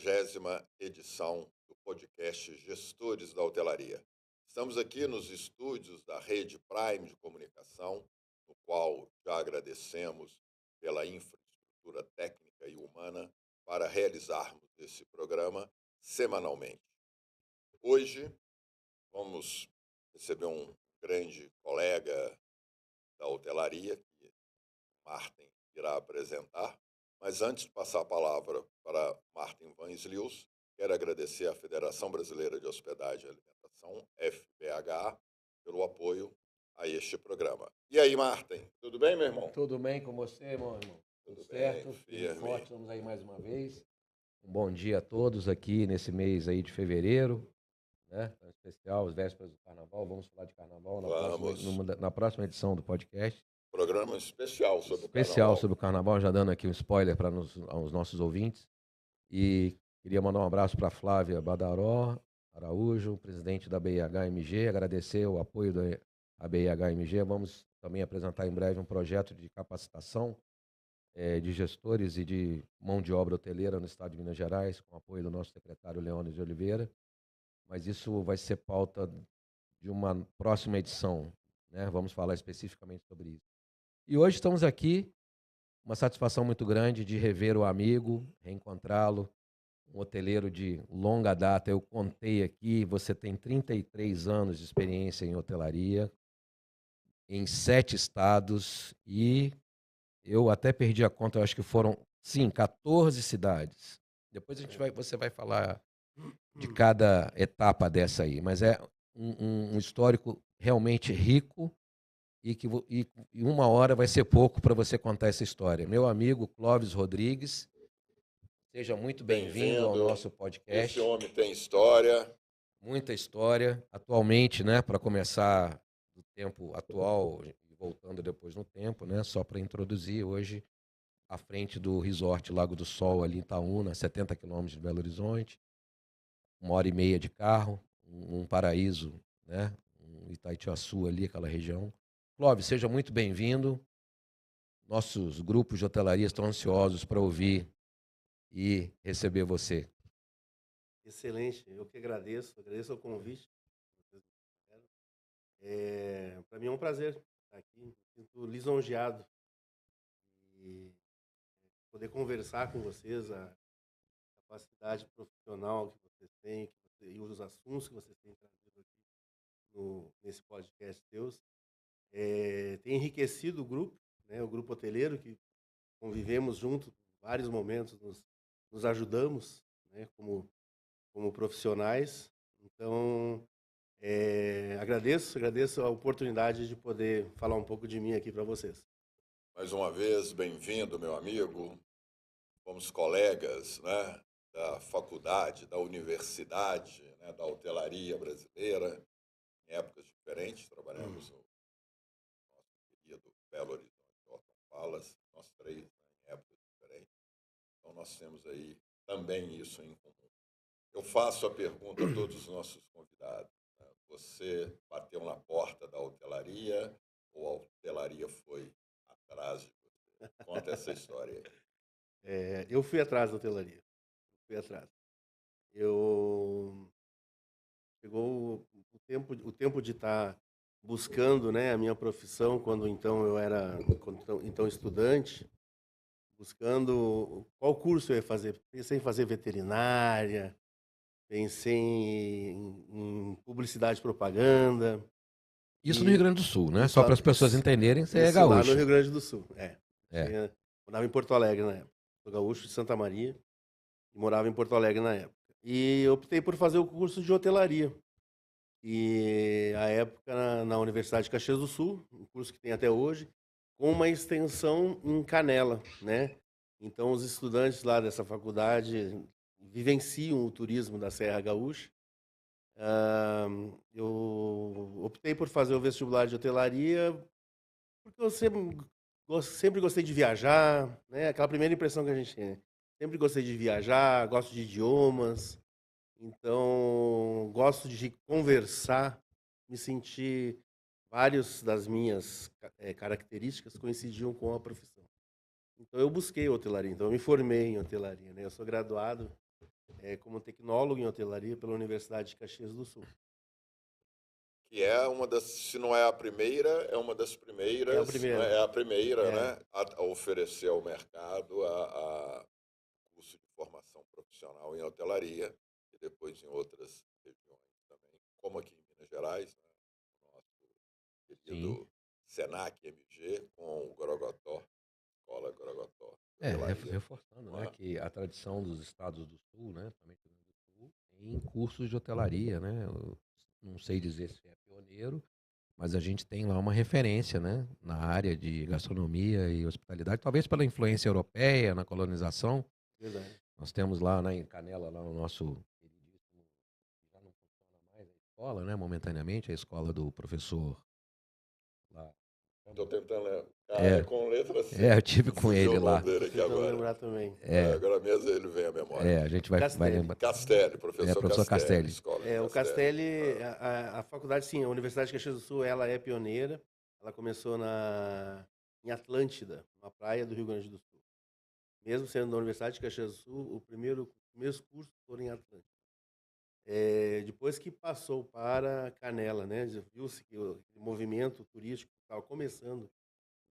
40ª edição do podcast Gestores da Hotelaria. Estamos aqui nos estúdios da Rede Prime de Comunicação, no qual já agradecemos pela infraestrutura técnica e humana para realizarmos esse programa semanalmente. Hoje vamos receber um grande colega da hotelaria, que Martin irá apresentar. Mas antes de passar a palavra para Martin Van Slius, quero agradecer à Federação Brasileira de Hospedagem e Alimentação, FBH, pelo apoio a este programa. E aí, Martin, tudo bem, meu irmão? Tudo bem com você, meu irmão? Tudo certo? bem, Firme e firme. forte, estamos aí mais uma vez. Um bom dia a todos aqui nesse mês aí de fevereiro, né? Em especial, as vésperas do Carnaval. Vamos falar de Carnaval na próxima edição do podcast. Programa especial sobre o Especial Carnaval. sobre o Carnaval, já dando aqui um spoiler para os nossos ouvintes. E queria mandar um abraço para Flávia Badaró Araújo, presidente da BIHMG, agradecer o apoio da BIHMG. Vamos também apresentar em breve um projeto de capacitação de gestores e de mão de obra hoteleira no estado de Minas Gerais, com o apoio do nosso secretário Leônidas de Oliveira. Mas isso vai ser pauta de uma próxima edição, né? Vamos falar especificamente sobre isso. E hoje estamos aqui, uma satisfação muito grande de rever o amigo, reencontrá-lo, um hoteleiro de longa data. Eu contei aqui, você tem 33 anos de experiência em hotelaria, em 7 estados, e eu até perdi a conta, eu acho que foram, sim, 14 cidades. Depois você vai falar de cada etapa dessa aí, mas é um histórico realmente rico e uma hora vai ser pouco para você contar essa história. Meu amigo Clóvis Rodrigues, seja muito bem-vindo ao nosso podcast. Esse homem tem história. Muita história. Atualmente, né, para começar do tempo atual, voltando depois no tempo, né, só para introduzir, hoje à frente do resort Lago do Sol, ali em Itaúna, 70 quilômetros de Belo Horizonte, 1h30 de carro, um paraíso, né, um Itaitiaçu ali, aquela região. Clóvis, seja muito bem-vindo. Nossos grupos de hotelaria estão ansiosos para ouvir e receber você. Excelente, eu que agradeço o convite. Para mim é um prazer estar aqui, me sinto lisonjeado e poder conversar com vocês, a capacidade profissional que vocês têm, e os assuntos que vocês têm trazido aqui nesse podcast Deus, tem enriquecido o grupo, né, o grupo hoteleiro, que convivemos junto em vários momentos, nos ajudamos, né, como profissionais. Então, agradeço a oportunidade de poder falar um pouco de mim aqui para vocês. Mais uma vez, bem-vindo, meu amigo. Fomos colegas, né, da faculdade, da universidade, né, da hotelaria brasileira, em épocas diferentes. Trabalhamos no nosso querido Belo Horizonte, Orton Palace, nós três, né, em épocas diferentes. Então, nós temos aí também isso em comum. Eu faço a pergunta a todos os nossos convidados. Né? Você bateu na porta da hotelaria ou a hotelaria foi atrás de você? Conta essa história aí. Eu fui atrás da hotelaria. Chegou o tempo de estar buscando, né, a minha profissão, quando eu era estudante, buscando qual curso eu ia fazer. Pensei em fazer veterinária, pensei em publicidade e propaganda. Isso no Rio Grande do Sul, né? Isso Só lá, para as pessoas entenderem, você é isso lá no gaúcho. Rio Grande do Sul. É. Morava em Porto Alegre na época. Sou gaúcho de Santa Maria e morava em Porto Alegre na época. E optei por fazer o curso de hotelaria. E a época na Universidade de Caxias do Sul, um curso que tem até hoje, com uma extensão em Canela, né? Então os estudantes lá dessa faculdade vivenciam o turismo da Serra Gaúcha. Eu optei por fazer o vestibular de hotelaria porque eu sempre gostei de viajar, né? Aquela primeira impressão que a gente tem, né? Sempre gostei de viajar, gosto de idiomas, então gosto de conversar, me sentir. Várias das minhas características coincidiam com a profissão. Então eu busquei hotelaria, então eu me formei em hotelaria, né? Eu sou graduado como tecnólogo em hotelaria pela Universidade de Caxias do Sul. Que é uma das, se não é a primeira, é uma das primeiras, É a primeira. né? É a primeira, É. né? A oferecer ao mercado a curso de formação profissional em hotelaria e depois em outras regiões também, como aqui em Minas Gerais, né? O nosso querido Senac MG com o Gorogotó, Escola Gorogotó de hotelaria. Reforçando, né, que a tradição dos estados do Sul, né, também do Rio Grande do Sul, tem cursos de hotelaria, né? Eu não sei dizer se é pioneiro, mas a gente tem lá uma referência, né, na área de gastronomia e hospitalidade, talvez pela influência europeia na colonização. Verdade. Nós temos lá, né, em Canela, lá o nosso queridíssimo, já não funciona mais a escola, né, momentaneamente, a escola do professor lá. Estou tentando lembrar. É, Com letra C. eu tive com Fugiu ele o nome lá. dele Tô aqui tentando agora. lembrar também. Agora mesmo ele vem à memória. A gente vai Castelli. lembrar. Castelli, professor, Professor Castelli. Escola O Castelli, a faculdade, sim, a Universidade de Caxias do Sul, ela é pioneira. Ela começou em Atlântida, uma praia do Rio Grande do Sul. Mesmo sendo da Universidade de Caxias do Sul, os primeiros cursos foram em Atlântida. Depois que passou para Canela, né? Viu-se que o movimento turístico estava começando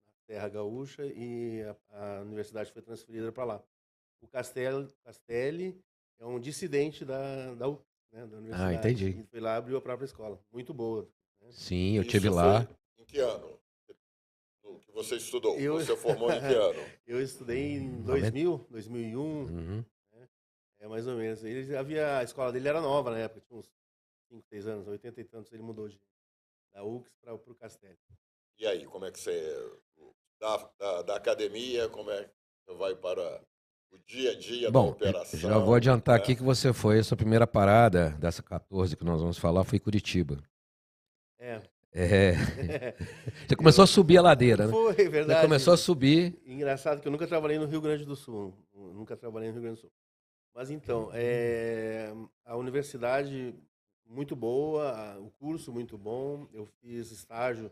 na Terra Gaúcha e a universidade foi transferida para lá. O Castelli é um dissidente da UFSC, né, da universidade. Entendi. E foi lá e abriu a própria escola. Muito boa. Né? Sim, eu estive lá. Em que ano que você estudou? Eu... Você formou em que ano? Eu estudei em 2000, 2001, Uhum. né? Mais ou menos. A escola dele era nova na época, tinha uns 5, 6 anos, 80 e tantos, ele mudou da UFSC para o Castelli. E aí, como é que você... Da academia, como é que você vai para o dia a dia da operação? Já vou adiantar aqui que você foi, a sua primeira parada dessa 14 que nós vamos falar foi Curitiba. Você começou a subir a ladeira, né? Foi, verdade. Você começou a subir. Engraçado que eu nunca trabalhei no Rio Grande do Sul. Nunca trabalhei no Rio Grande do Sul. Mas então, a universidade muito boa, o curso muito bom. Eu fiz estágio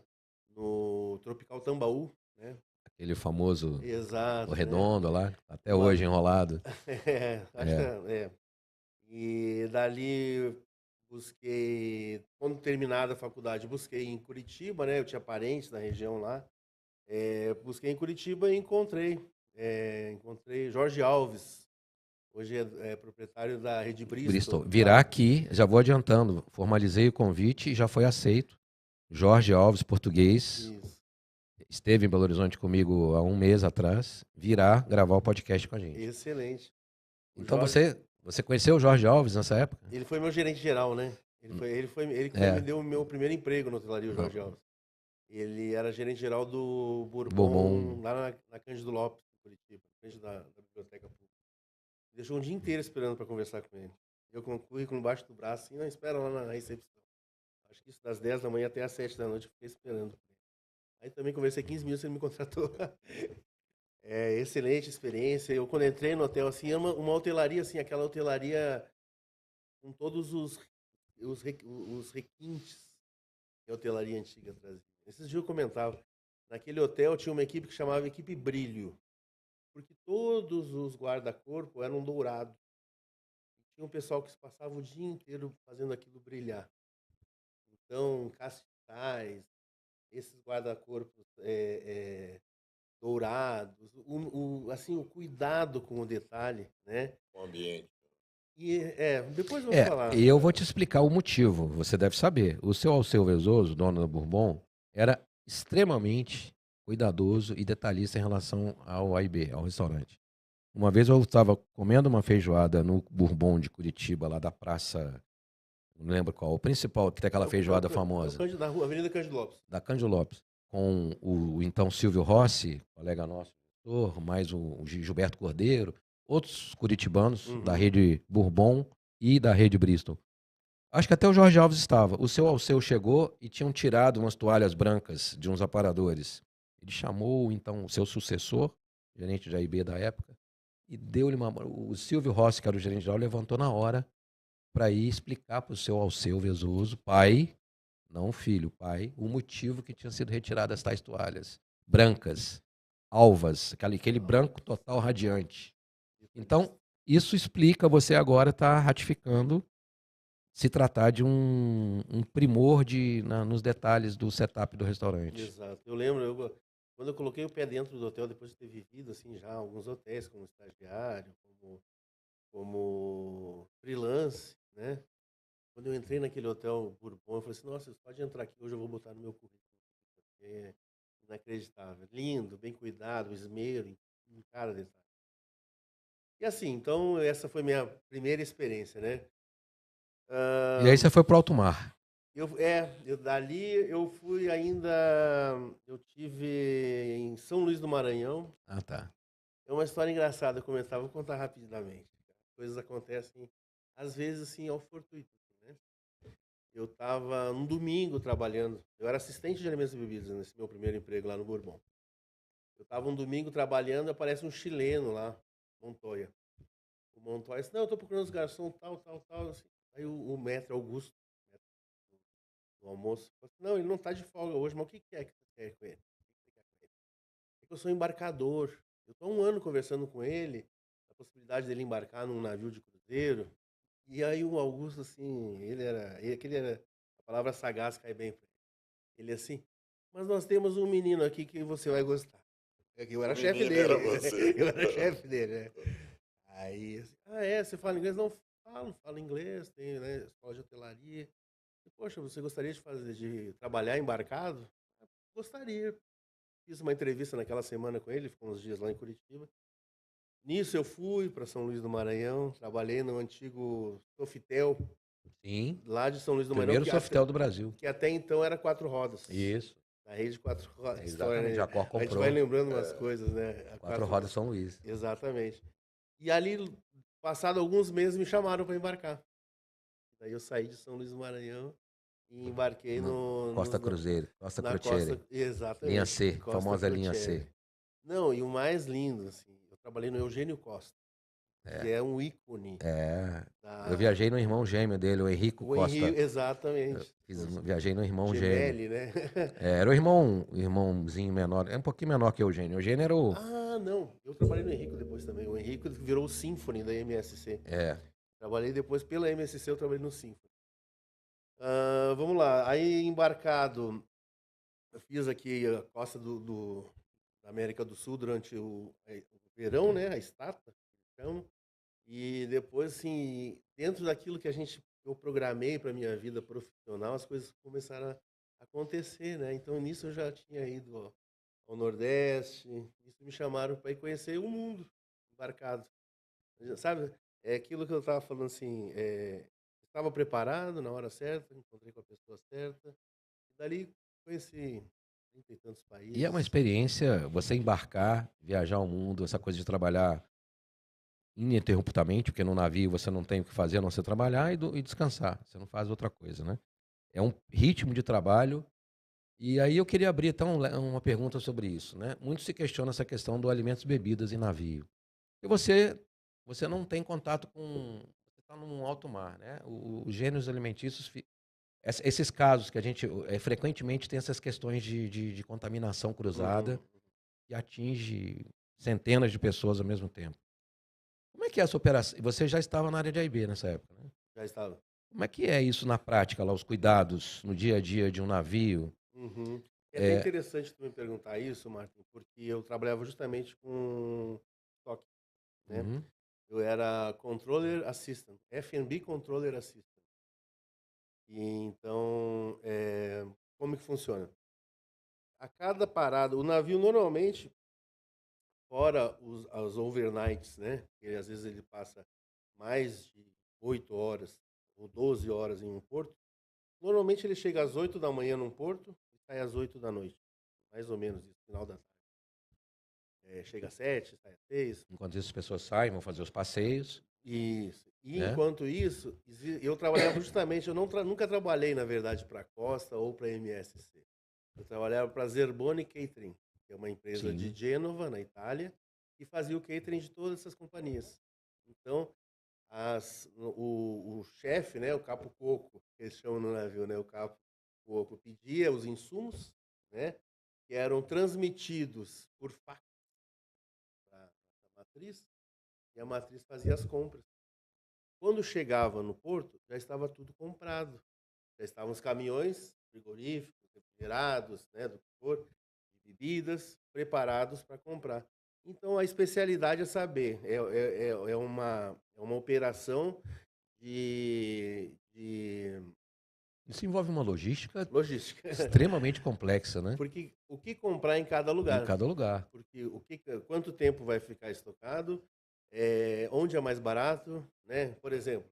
no Tropical Tambaú, né? Aquele famoso Exato, redondo, né? lá, até hoje enrolado. Acho que E dali busquei, quando terminada a faculdade, busquei em Curitiba, né? Eu tinha parentes na região lá. Busquei em Curitiba e encontrei Jorge Alves. Hoje é proprietário da Rede Bristol. Virá aqui, já vou adiantando, formalizei o convite e já foi aceito. Jorge Alves, português, Isso. esteve em Belo Horizonte comigo há um mês atrás, virá gravar o podcast com a gente. Excelente. Então você conheceu o Jorge Alves nessa época? Ele foi meu gerente geral, né? Ele me deu o meu primeiro emprego na hotelaria, o Jorge Alves. Ele era gerente geral do Bourbon. Lá na Cândido Lopes, em Curitiba, na frente da biblioteca pública. Deixou um dia inteiro esperando para conversar com ele. Eu com o currículo embaixo do braço, assim, não, espera lá na recepção. Acho que isso das 10 da manhã até as 7 da noite eu fiquei esperando. Aí também conversei 15 minutos e ele me contratou. Excelente experiência. Eu, quando entrei no hotel, assim, uma hotelaria, assim, aquela hotelaria com todos os requintes que a hotelaria antiga trazia. Esses dias eu comentava, naquele hotel tinha uma equipe que chamava Equipe Brilho, porque todos os guarda-corpo eram dourados. Tinha um pessoal que passava o dia inteiro fazendo aquilo brilhar. Então, castiçais, esses guarda-corpos dourados, assim, o cuidado com o detalhe, né? O ambiente. E depois vamos falar. E eu vou te explicar o motivo, você deve saber. O seu Alceu Vezoso, dono da Bourbon, era extremamente cuidadoso e detalhista em relação ao A&B, ao restaurante. Uma vez eu estava comendo uma feijoada no Bourbon de Curitiba, lá da praça, não lembro qual, o principal, que tem aquela feijoada famosa. Na rua Avenida Cândido Lopes. Da Cândido Lopes, com o então Silvio Rossi, colega nosso, mais o Gilberto Cordeiro, outros curitibanos da rede Bourbon e da rede Bristol. Acho que até o Jorge Alves estava. O seu Alceu chegou e tinham tirado umas toalhas brancas de uns aparadores. Ele chamou, então, o seu sucessor, gerente de A&B da época, e deu-lhe uma... O Silvio Rossi, que era o gerente geral, levantou na hora para ir explicar para o seu Alceu Vezoso, pai, não filho, pai, o motivo que tinham sido retiradas tais toalhas brancas, alvas, aquele branco total radiante. Então, Isso explica você agora estar ratificando se tratar de um primor nos detalhes do setup do restaurante. Exato. Eu lembro, quando eu coloquei o pé dentro do hotel, depois de ter vivido assim já alguns hotéis como estagiário, como freelance, né? Quando eu entrei naquele hotel Bourbon, eu falei assim, nossa, pode entrar aqui, hoje eu vou botar no meu currículo. É inacreditável. Lindo, bem cuidado, esmero em cada detalhe. E assim, então essa foi minha primeira experiência, né? E aí você foi pro alto mar. Dali eu fui ainda, eu tive em São Luís do Maranhão. Ah, tá. É uma história engraçada, eu comentava, vou contar rapidamente. Coisas acontecem, às vezes, assim, ao fortuito, né? Eu estava um domingo trabalhando, eu era assistente de alimentos e bebidas nesse meu primeiro emprego lá no Bourbon. Eu estava um domingo trabalhando, aparece um chileno lá, Montoya. O Montoya disse, não, eu estou procurando os garçons, tal, tal, tal. Assim. Aí o maître Augusto, do almoço, falou assim, não, ele não está de folga hoje, mas o que é que você quer com ele? É que eu sou embarcador. Eu estou há um ano conversando com ele, a possibilidade dele embarcar num navio de cruzeiro. E aí o Augusto, assim, a palavra sagaz cai bem pra ele. Ele assim, mas nós temos um menino aqui que você vai gostar. Eu era O chefe menino dele. era você. Eu era chefe dele, né? Aí, assim, você fala inglês? Não, falo inglês, tenho, né, escola de hotelaria. E, poxa, você gostaria de trabalhar embarcado? Gostaria. Fiz uma entrevista naquela semana com ele, ficou uns dias lá em Curitiba. Nisso eu fui para São Luís do Maranhão, trabalhei no antigo Sofitel, Sim. lá de São Luís do Maranhão, Primeiro Sofitel do Brasil. que até então era 4 rodas. Isso. A rede 4 rodas. Exatamente. Né? Jacó A gente comprou. vai lembrando umas coisas, né? Quatro rodas São Luís. Exatamente. E ali, passado alguns meses, me chamaram para embarcar. Daí eu saí de São Luís do Maranhão e embarquei Costa Cruzeiro, Costa na Crociere. Costa, exatamente. Linha C, Costa famosa linha Crociere. C. Não, e o mais lindo, assim, eu trabalhei no Eugênio Costa, que é um ícone. Eu viajei no irmão gêmeo dele, o Henrico Costa. Exatamente. Viajei no irmão Gemelli, gêmeo. né? Era o irmãozinho menor, é um pouquinho menor que o Eugênio. O Eugênio era o... Ah, não. Eu trabalhei no Henrico depois também. O Henrico virou o Symphony da MSC. Trabalhei depois pela MSC, eu trabalhei no Symphony. Vamos lá. Aí, embarcado, eu fiz aqui a costa da América do Sul durante o verão, né? A estátua, que chamam. E depois, assim, dentro daquilo que eu programei para minha vida profissional, as coisas começaram a acontecer, né? Então, nisso eu já tinha ido ao Nordeste, isso me chamaram para ir conhecer o mundo embarcado. Sabe, é aquilo que eu estava falando assim, estava preparado na hora certa, encontrei com a pessoa certa, e dali conheci 30 e tantos E é uma países. experiência você embarcar, viajar o mundo, essa coisa de trabalhar ininterruptamente, porque no navio você não tem o que fazer a não ser trabalhar e descansar. Você não faz outra coisa, né? É um ritmo de trabalho. E aí eu queria abrir então uma pergunta sobre isso, né? Muito se questiona essa questão do alimentos e bebidas em navio. E você não tem contato com... Você está num alto mar, né? Os gêneros alimentícios... Esses casos que a gente frequentemente tem essas questões de contaminação cruzada que atinge centenas de pessoas ao mesmo tempo. Como é que é essa operação? Você já estava na área de A&B nessa época, né? Já estava. Como é que é isso na prática, lá, os cuidados no dia a dia de um navio? É até interessante tu me perguntar isso, Martin, porque eu trabalhava justamente com estoque, né? Eu era Controller Assistant, F&B Controller Assistant. E então, como que funciona? A cada parada, o navio normalmente, fora as overnights, né? Que às vezes ele passa mais de 8 horas ou 12 horas em um porto. Normalmente ele chega às 8 da manhã num porto e sai às 8 da noite. Mais ou menos isso, final da tarde. Chega às 7, sai às 6. Enquanto isso, as pessoas saem, vão fazer os passeios. Isso. E né? enquanto isso, eu trabalhava justamente, eu nunca trabalhei, na verdade, para a Costa ou para a MSC. Eu trabalhava para a Zerboni Catering, que é uma empresa de Gênova, na Itália, que fazia o catering de todas essas companhias. Então, o chefe, né, o Capo Coco, que eles chamam no navio, né, o Capo Coco, pedia os insumos, né, que eram transmitidos por fax para a matriz, e e a matriz fazia as compras. Quando chegava no porto, já estava tudo comprado. Já estavam os caminhões frigoríficos, refrigerados, né, do que for, de bebidas, preparados para comprar. Então, a especialidade é saber, é uma operação de Isso envolve uma logística logística. extremamente complexa, né? Porque o que comprar em cada Em lugar? cada lugar. Porque quanto tempo vai ficar estocado, onde é mais barato, né? Por exemplo,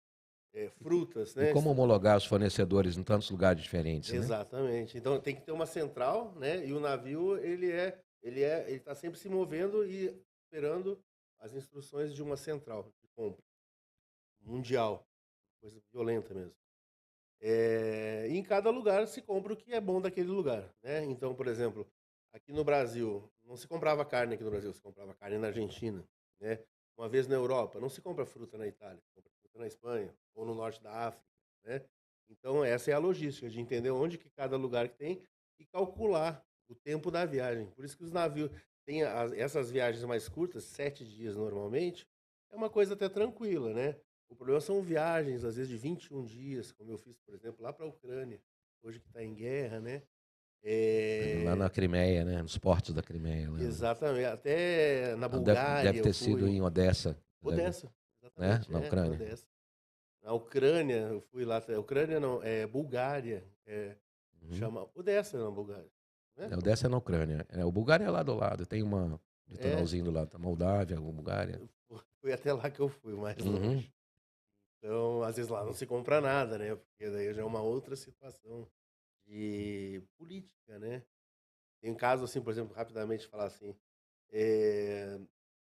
frutas, E né? como homologar os fornecedores em tantos lugares diferentes, né? Exatamente. Então tem que ter uma central, né? E o navio ele está sempre se movendo e esperando as instruções de uma central de compra mundial, coisa violenta mesmo. E em cada lugar se compra o que é bom daquele lugar, né? Então, por exemplo, aqui no Brasil não se comprava carne aqui no Brasil, se comprava carne na Argentina, né? Uma vez na Europa não se compra fruta na Itália, se compra fruta na Espanha ou no norte da África, né? Então essa é a logística de entender onde que cada lugar que tem e calcular o tempo da viagem. Por isso que os navios têm essas viagens mais curtas, 7 dias normalmente, é uma coisa até tranquila, né? O problema são viagens, às vezes de 21 dias, como eu fiz, por exemplo, lá para a Ucrânia, hoje que está em guerra, né? Lá na Crimeia, né? Nos portos da Crimeia. Lá. Exatamente, até na Bulgária. Deve ter sido em Odessa. Odessa, né? exatamente. Na Ucrânia. Odessa. Na Ucrânia, eu fui lá. Ucrânia não, Bulgária. Chama Odessa na Bulgária. Né? Odessa é na Ucrânia. O Bulgária é lá do lado, tem um litoralzinho do lado, Moldávia, Bulgária. Foi até lá que eu fui, mais longe. Então, às vezes lá não se compra nada, né? Porque daí já é uma outra situação de política, né? Tem um caso assim, por exemplo, rapidamente falar assim,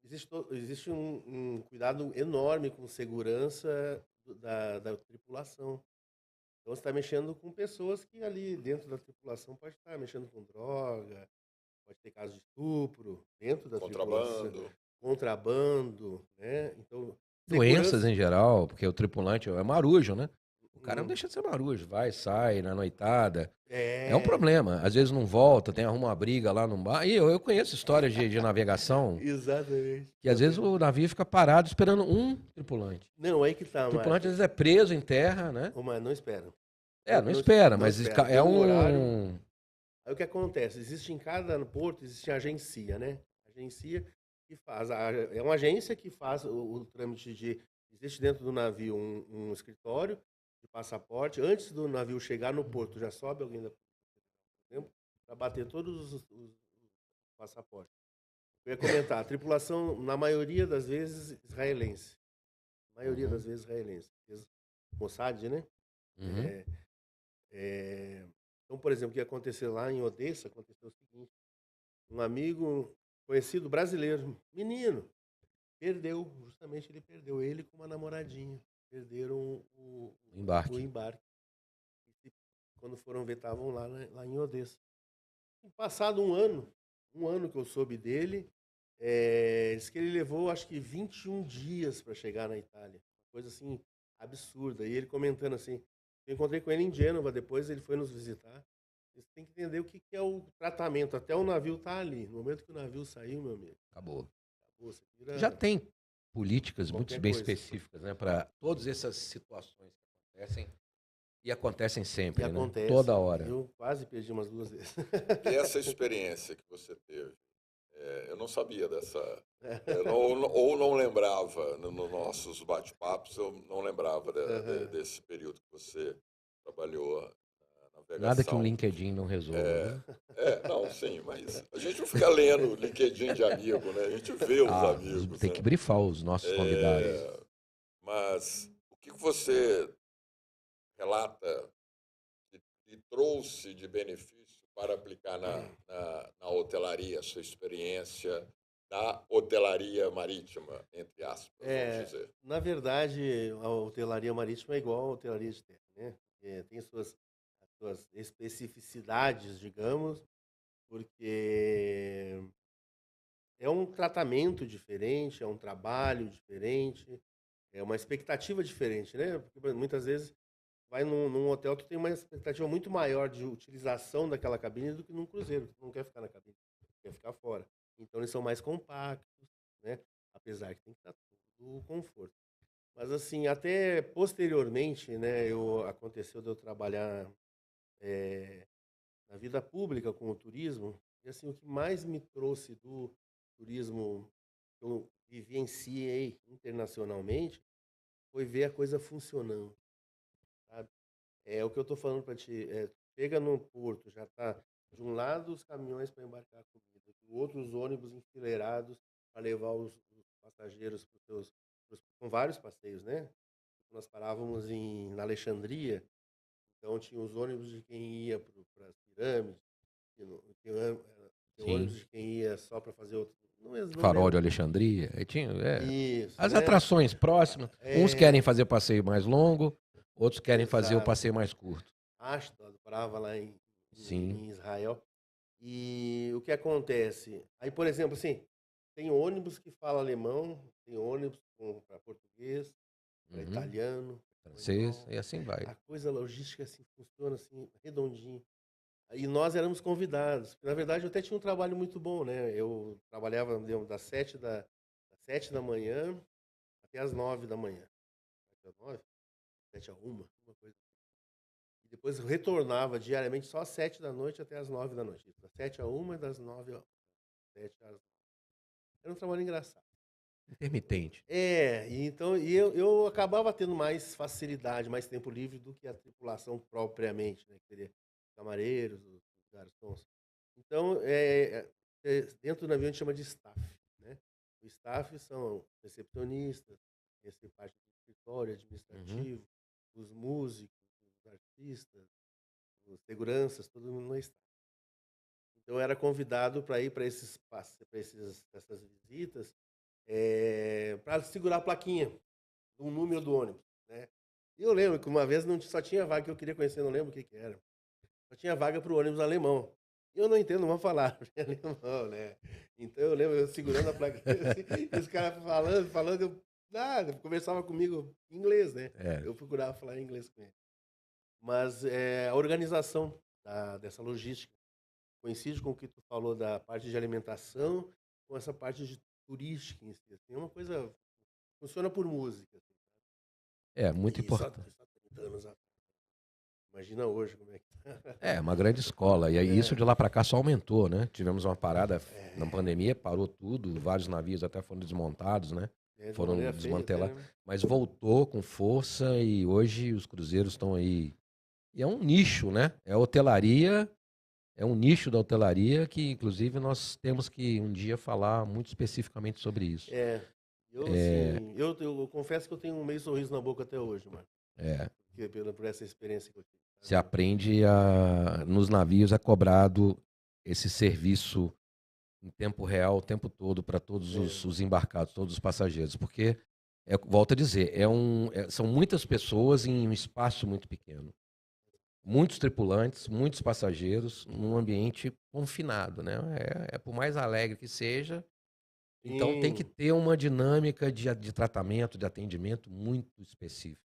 existe um cuidado enorme com segurança da tripulação. Então, você está mexendo com pessoas que ali dentro da tripulação pode estar mexendo com droga, pode ter caso de estupro dentro da tripulação. Contrabando, né? Então, doenças em geral, porque o tripulante é marujo, né? O cara não deixa de ser marujo, vai, sai na noitada. É um problema. Às vezes não volta, arruma uma briga lá no bar. E eu conheço histórias de navegação. Exatamente. Que às vezes o navio fica parado esperando um tripulante. Não, aí que tá. O tripulante às vezes é preso em terra, né? Mas não espera. Não espera, mas espera. é um horário. Aí o que acontece? Existe em cada porto, existe a agência, né? Agência que faz. É uma agência que faz o trâmite de. Existe dentro do navio um escritório de passaporte. Antes do navio chegar no porto, já sobe alguém da para bater todos os passaportes. Eu ia comentar, a tripulação, na maioria das vezes, israelense. Maioria das vezes israelense. Mossad, né? Então, por exemplo, o que aconteceu lá em Odessa, aconteceu o seguinte. Um amigo conhecido brasileiro, menino, justamente ele perdeu ele com uma namoradinha. Perderam o embarque. E quando foram ver, estavam lá em Odessa. Passado um ano que eu soube dele, disse que ele levou, acho que 21 dias para chegar na Itália. Coisa assim, absurda. E ele comentando assim, eu encontrei com ele em Gênova, depois ele foi nos visitar. Você tem que entender o que é o tratamento, até o navio tá ali. No momento que o navio saiu, meu amigo. Acabou. Vira... Já tem políticas muito bem específicas, né, para todas essas situações que acontecem. E acontecem sempre, né? Toda hora. Eu quase perdi umas 2 vezes. E essa experiência que você teve, eu não sabia dessa... ou não lembrava, nos nossos bate-papos, eu não lembrava desse período que você trabalhou na navegação. Nada que um LinkedIn não resolva. Né? Não, sim, mas a gente não fica lendo o LinkedIn de amigo, né? A gente vê os amigos. Tem que brifar os nossos convidados. Mas o que você relata que trouxe de benefício para aplicar na hotelaria, a sua experiência da hotelaria marítima, entre aspas, vamos dizer? Na verdade, a hotelaria marítima é igual a hotelaria de terra, né? Tem as suas especificidades, digamos, porque é um tratamento diferente, é um trabalho diferente, é uma expectativa diferente, né? Porque muitas vezes vai num hotel, tu tem uma expectativa muito maior de utilização daquela cabine do que num cruzeiro. Tu não quer ficar na cabine, tu quer ficar fora. Então eles são mais compactos, né? Apesar que tem que estar do conforto. Mas assim, até posteriormente, né, aconteceu de eu trabalhar na vida pública com o turismo, e assim, o que mais me trouxe do turismo que eu vivenciei internacionalmente foi ver a coisa funcionando, sabe? É o que eu tô falando para ti, chega no porto, já tá de um lado os caminhões para embarcar a comida, do outro os ônibus enfileirados para levar os passageiros para com vários passeios, né? Nós parávamos na Alexandria, então tinha os ônibus de quem ia para as pirâmides, tinha ônibus Sim. de quem ia só para fazer outro. Não Farol de lembro. Alexandria. Aí tinha, Isso, as né? atrações próximas. Uns querem É, fazer passeio mais longo, outros querem fazer o exato. passeio mais curto. Ashdod, parava lá Sim. em Israel. E o que acontece? Aí, por exemplo, assim, tem ônibus que fala alemão, tem ônibus para português, para Uhum. italiano, Francês, espanhol. e assim vai. A coisa logística assim funciona assim redondinho. E nós éramos convidados. Na verdade, eu até tinha um trabalho muito bom, né? Eu trabalhava das 7 da manhã até as 9 da manhã. 7 às 9, 7 a 1, uma coisa. E depois eu retornava diariamente só às 7 da noite até as 9 da noite. Das 7 a 1 e das 9 às 7 às 9. Era um trabalho engraçado. Intermitente. Eu acabava tendo mais facilidade, mais tempo livre do que a tripulação propriamente, né? Que seria camareiros, os garçons. Então, dentro do navio a gente chama de staff, né? O staff são recepcionistas, esse parte do escritório Uhum. administrativo, os músicos, os artistas, os seguranças, todo mundo no staff. Então, eu era convidado para ir para essas visitas para segurar a plaquinha do número do ônibus, né? E eu lembro que uma vez só tinha vaga que eu queria conhecer, não lembro o que que era. Só tinha vaga para o ônibus alemão. E eu não entendo uma palavra de alemão, né? Então eu lembro eu segurando a plaquinha assim, e os caras falando, eu nada, conversava comigo em inglês, né? É. Eu procurava falar em inglês com ele. Mas a organização dessa logística coincide com o que tu falou da parte de alimentação, com essa parte de turística em si. Assim, é uma coisa funciona por música. Assim. É, muito E só importante. 30 anos atrás. Imagina hoje como é que tá. É, uma grande escola. E aí isso É, de lá para cá só aumentou, né? Tivemos uma parada na é, pandemia, parou tudo, vários navios até foram desmontados, né? de uma Foram maneira feia até, desmantelados, né? mas voltou com força e hoje os cruzeiros estão aí. E é um nicho, né? É hotelaria, é um nicho da hotelaria que, inclusive, nós temos que um dia falar muito especificamente sobre isso. É, eu assim, eu confesso que eu tenho um meio sorriso na boca até hoje, mano. É, Por essa experiência que eu tive. se Sabe? aprende a, nos navios é cobrado esse serviço em tempo real o tempo todo para todos É, os embarcados, todos os passageiros, porque, volto a dizer, são muitas pessoas em um espaço muito pequeno. Muitos tripulantes, muitos passageiros, num ambiente confinado, né? Por mais alegre que seja, então tem que sim, ter uma dinâmica de tratamento, de atendimento muito específico.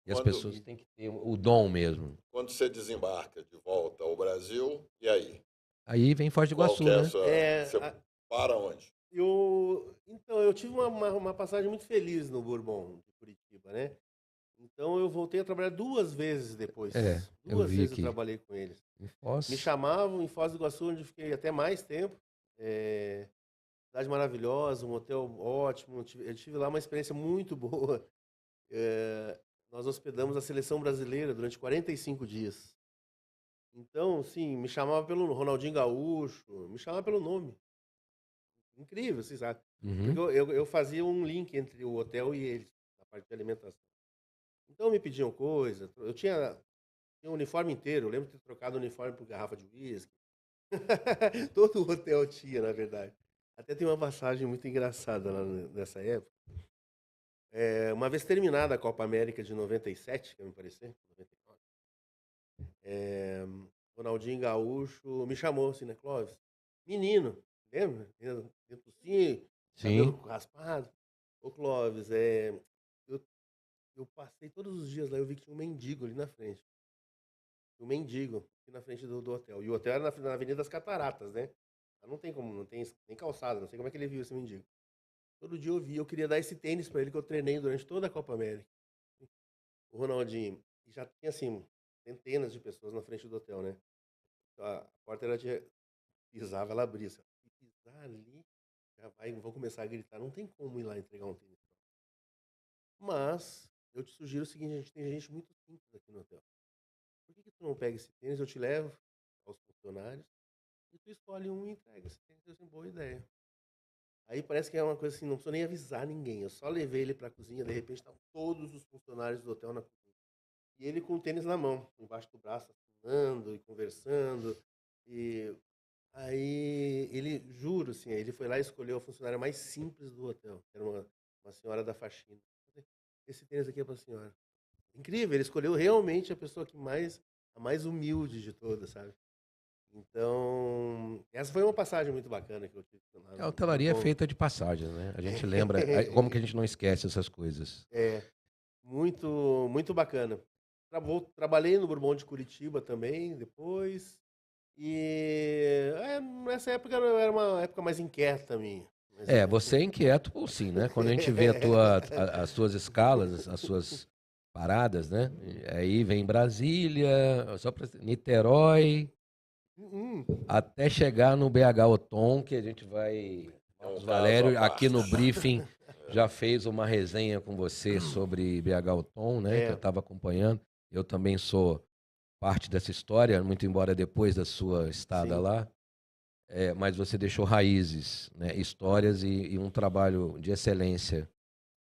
E as Quando, pessoas têm que ter o dom mesmo. quando você desembarca de volta ao Brasil, e aí? Aí vem Foz do Qual que Iguaçu, é a né? sua. Você para onde? eu tive uma passagem muito feliz no Bourbon de Curitiba, né? Então eu voltei a trabalhar duas vezes É, depois. eu Duas vi vezes eu aqui. trabalhei com eles. Em Me Foz. chamavam em Foz do Iguaçu, onde fiquei até mais tempo. Cidade maravilhosa, um hotel ótimo. Eu tive lá uma experiência muito boa. Nós hospedamos a seleção brasileira durante 45 dias. Então, sim, me chamava pelo Ronaldinho Gaúcho, me chamava pelo nome. Incrível, assim, sabe? Porque Uhum. eu fazia um link entre o hotel e eles, na parte de alimentação. Então me pediam coisa. Eu tinha um uniforme inteiro. Eu lembro de ter trocado o uniforme por garrafa de uísque. Todo o hotel tinha, na verdade. Até tem uma passagem muito engraçada lá nessa época. Uma vez terminada a Copa América de 97, que eu me parecer, 99, Ronaldinho Gaúcho me chamou assim, né, Clóvis? Menino, lembra? Dentro sim, cabelo Sim. raspado. Ô, Clóvis, eu, eu passei todos os dias lá, eu vi que tinha um mendigo ali na frente. Um mendigo aqui na frente do hotel. E o hotel era na Avenida das Cataratas, né? Não tem como, não tem nem calçada, não sei como é que ele viu esse mendigo. Todo dia eu via, eu queria dar esse tênis para ele que eu treinei durante toda a Copa América. O Ronaldinho. E já tinha, assim, centenas de pessoas na frente do hotel, né? A porta era de pisava, ela abria. Se pisar ali, já vai, vão começar a gritar. Não tem como ir lá entregar um tênis. Mas eu te sugiro o seguinte, a gente tem gente muito simples aqui no hotel. Por que tu não pega esse tênis, eu te levo aos funcionários e tu escolhe um e entrega. Esse tênis é uma boa ideia. Aí parece que é uma coisa assim, não precisa nem avisar ninguém. Eu só levei ele para a cozinha, de repente estavam todos os funcionários do hotel na cozinha. E ele com o tênis na mão, embaixo do braço, assinando e conversando. E aí ele, juro, assim, ele foi lá e escolheu a funcionária mais simples do hotel, que era uma senhora da faxina. Esse tênis aqui é para a senhora. Incrível, ele escolheu realmente a pessoa a mais humilde de todas, sabe? Então, essa foi uma passagem muito bacana que eu tive lá A no hotelaria é Bourbon. feita de passagens, né? A gente lembra, como que a gente não esquece essas coisas? É, muito, muito bacana. Trabalhei no Bourbon de Curitiba também, depois. E nessa época era uma época mais inquieta minha. Você é inquieto, sim, né? Quando a gente vê as suas escalas, as suas paradas, né? Aí vem Brasília, Niterói, até chegar no BH Otom, que a gente vai... É um Marcos caso Valério, à aqui no parte. briefing, já fez uma resenha com você sobre BH Otom, né? Que eu estava acompanhando. Eu também sou parte dessa história, muito embora depois da sua estada Sim. lá. Mas você deixou raízes, né? Histórias e um trabalho de excelência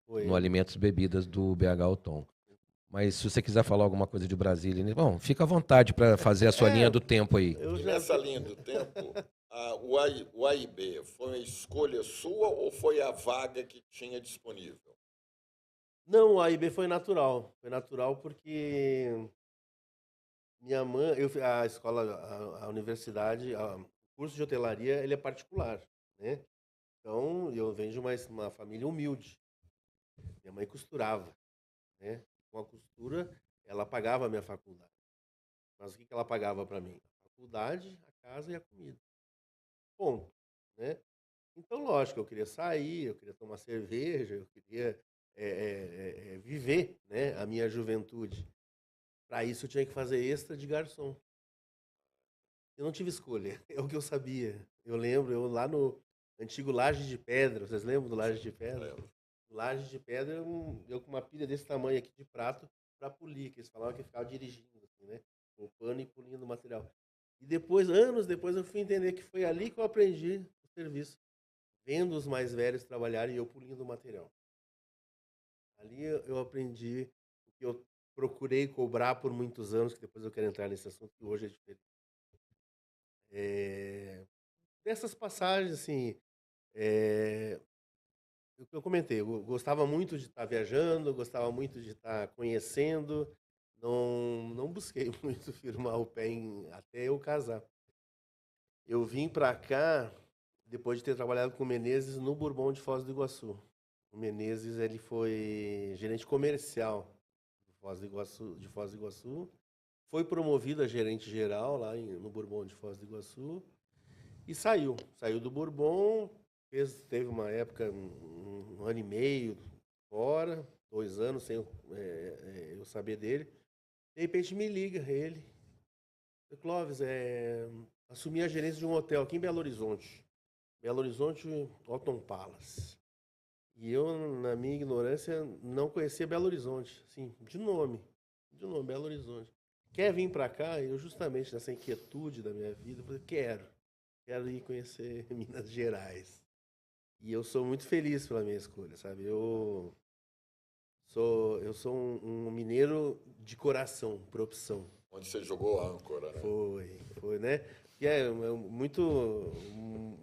no Alimentos e Bebidas do BH Otom. Mas se você quiser falar alguma coisa de Brasília, bom, fica à vontade para fazer a sua linha do tempo aí. E nessa linha do tempo, o AIB foi uma escolha sua ou foi a vaga que tinha disponível? Não, o AIB foi natural. Foi natural porque minha mãe, a escola, a universidade, o curso de hotelaria, ele é particular, né? Então, eu venho de uma família humilde. Minha mãe costurava, né? Com a costura, ela pagava a minha faculdade. Mas o que ela pagava para mim? A faculdade, a casa e a comida. Ponto, né? Então, lógico, eu queria sair, eu queria tomar cerveja, eu queria viver, né, a minha juventude. Para isso, eu tinha que fazer extra de garçom. Eu não tive escolha, é o que eu sabia. Eu lembro, eu lá no antigo Laje de Pedra, vocês lembram do Laje de Pedra? Lembro. No Laje de Pedra, eu com uma pilha desse tamanho aqui de prato para polir, que eles falavam que eu ficava dirigindo, assim, né? Com o pano e polindo o material. E depois, anos depois, eu fui entender que foi ali que eu aprendi o serviço. Vendo os mais velhos trabalharem e eu polindo o material. Ali eu aprendi o que eu procurei cobrar por muitos anos, que depois eu quero entrar nesse assunto, que hoje é diferente. Dessas passagens, assim, o que eu comentei, eu gostava muito de estar viajando, gostava muito de estar conhecendo, não busquei muito firmar o pé até eu casar. Eu vim para cá depois de ter trabalhado com o Menezes no Bourbon de Foz do Iguaçu. O Menezes, ele foi gerente comercial de Foz do Iguaçu. Foi promovido a gerente geral lá no Bourbon de Foz do Iguaçu. E saiu. Saiu do Bourbon, teve uma época, um ano e meio fora, 2 anos sem eu saber dele. De repente me liga ele. Clóvis, assumi a gerência de um hotel aqui em Belo Horizonte. Belo Horizonte, Otton Palace. E eu, na minha ignorância, não conhecia Belo Horizonte, assim, de nome, Belo Horizonte. Quer vir para cá? Eu, justamente nessa inquietude da minha vida, falei, quero ir conhecer Minas Gerais. E eu sou muito feliz pela minha escolha, sabe? Eu sou um mineiro de coração, por opção. Onde você jogou a âncora, né? Foi, né? E é muito,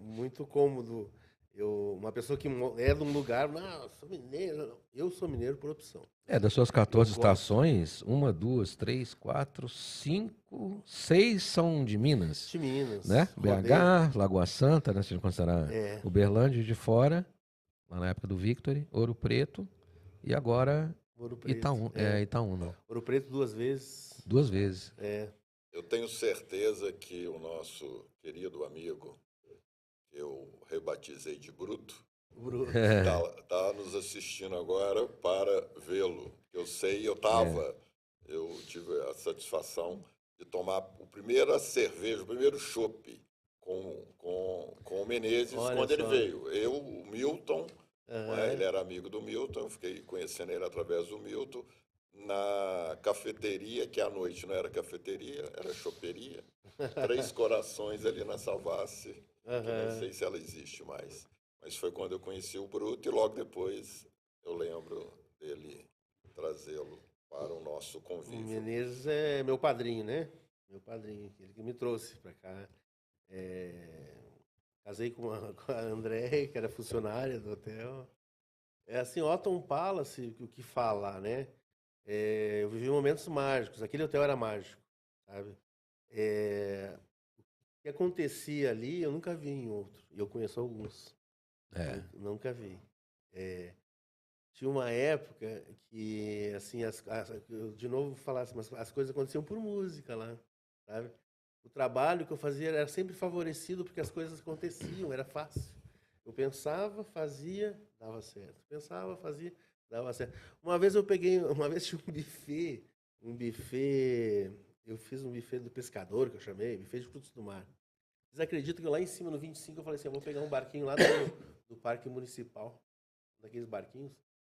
muito cômodo. Uma pessoa que é de um lugar, não, sou mineiro. Eu sou mineiro por opção. Das suas 14 estações, 1, 2, 3, 4, 5, 6 são de Minas. De Minas. Né? BH, Lagoa Santa, né? Se a gente considerar Uberlândia de fora, lá na época do Victory, Ouro Preto e agora Itaúna. Ouro Preto 2 vezes. 2 vezes. Eu tenho certeza que o nosso querido amigo, que eu rebatizei de Bruto, O Bruto. Tá nos assistindo agora para vê-lo. Eu sei, eu tive a satisfação de tomar o primeiro cerveja, o primeiro chopp com o Menezes Olha quando ele só. veio. Eu, o Milton, não é? Aham. Ele era amigo do Milton, eu fiquei conhecendo ele através do Milton, na cafeteria, que à noite não era cafeteria, era choperia. Três Corações ali na Savassi, que nem Aham. sei se ela existe mais. Mas foi quando eu conheci o Bruto e logo depois eu lembro dele trazê-lo para o nosso O convívio. Menezes é meu padrinho, né? Meu padrinho, ele que me trouxe para cá. É, casei com a André, que era funcionária do hotel. É assim, Otton Palace, o que falar, né? É, eu vivi momentos mágicos. Aquele hotel era mágico, sabe? É, o que acontecia ali, eu nunca vi em outro. E eu conheço alguns. É. Nunca vi. É, tinha uma época que, assim, eu de novo vou falar assim, mas as coisas aconteciam por música lá, sabe? O trabalho que eu fazia era sempre favorecido porque as coisas aconteciam, era fácil. Eu pensava, fazia, dava certo. Pensava, fazia, dava certo. Uma vez tinha um buffet, eu fiz um buffet do pescador, que eu chamei, buffet de frutos do mar. Vocês acreditam que lá em cima, no 25, eu falei assim, eu vou pegar um barquinho lá do Parque Municipal, daqueles barquinhos,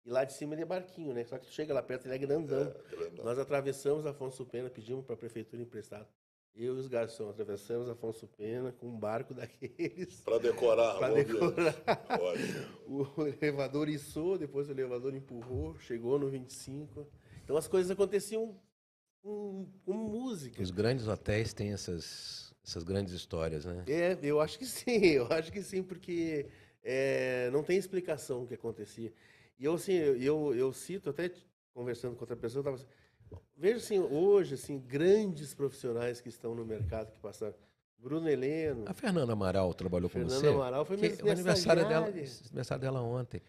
e lá de cima ele é barquinho, né? Só que tu chega lá perto, ele é grandão. Grandão. Nós atravessamos Afonso Pena, pedimos para a prefeitura emprestado. Eu e os garçons atravessamos Afonso Pena com um barco daqueles. Para decorar Para o ambiente. decorar. Ótimo. O elevador içou, depois o elevador empurrou, chegou no 25. Então as coisas aconteciam com música. Os grandes hotéis têm essas grandes histórias, né? É, eu acho que sim, porque não tem explicação o que acontecia. E eu, assim, eu cito, até conversando com outra pessoa, eu tava assim, vejo assim, hoje, assim, grandes profissionais que estão no mercado, que passaram. Bruno Heleno, A Fernanda Amaral trabalhou com Fernanda você? Amaral, foi minha O aniversário estagiária. dela ontem.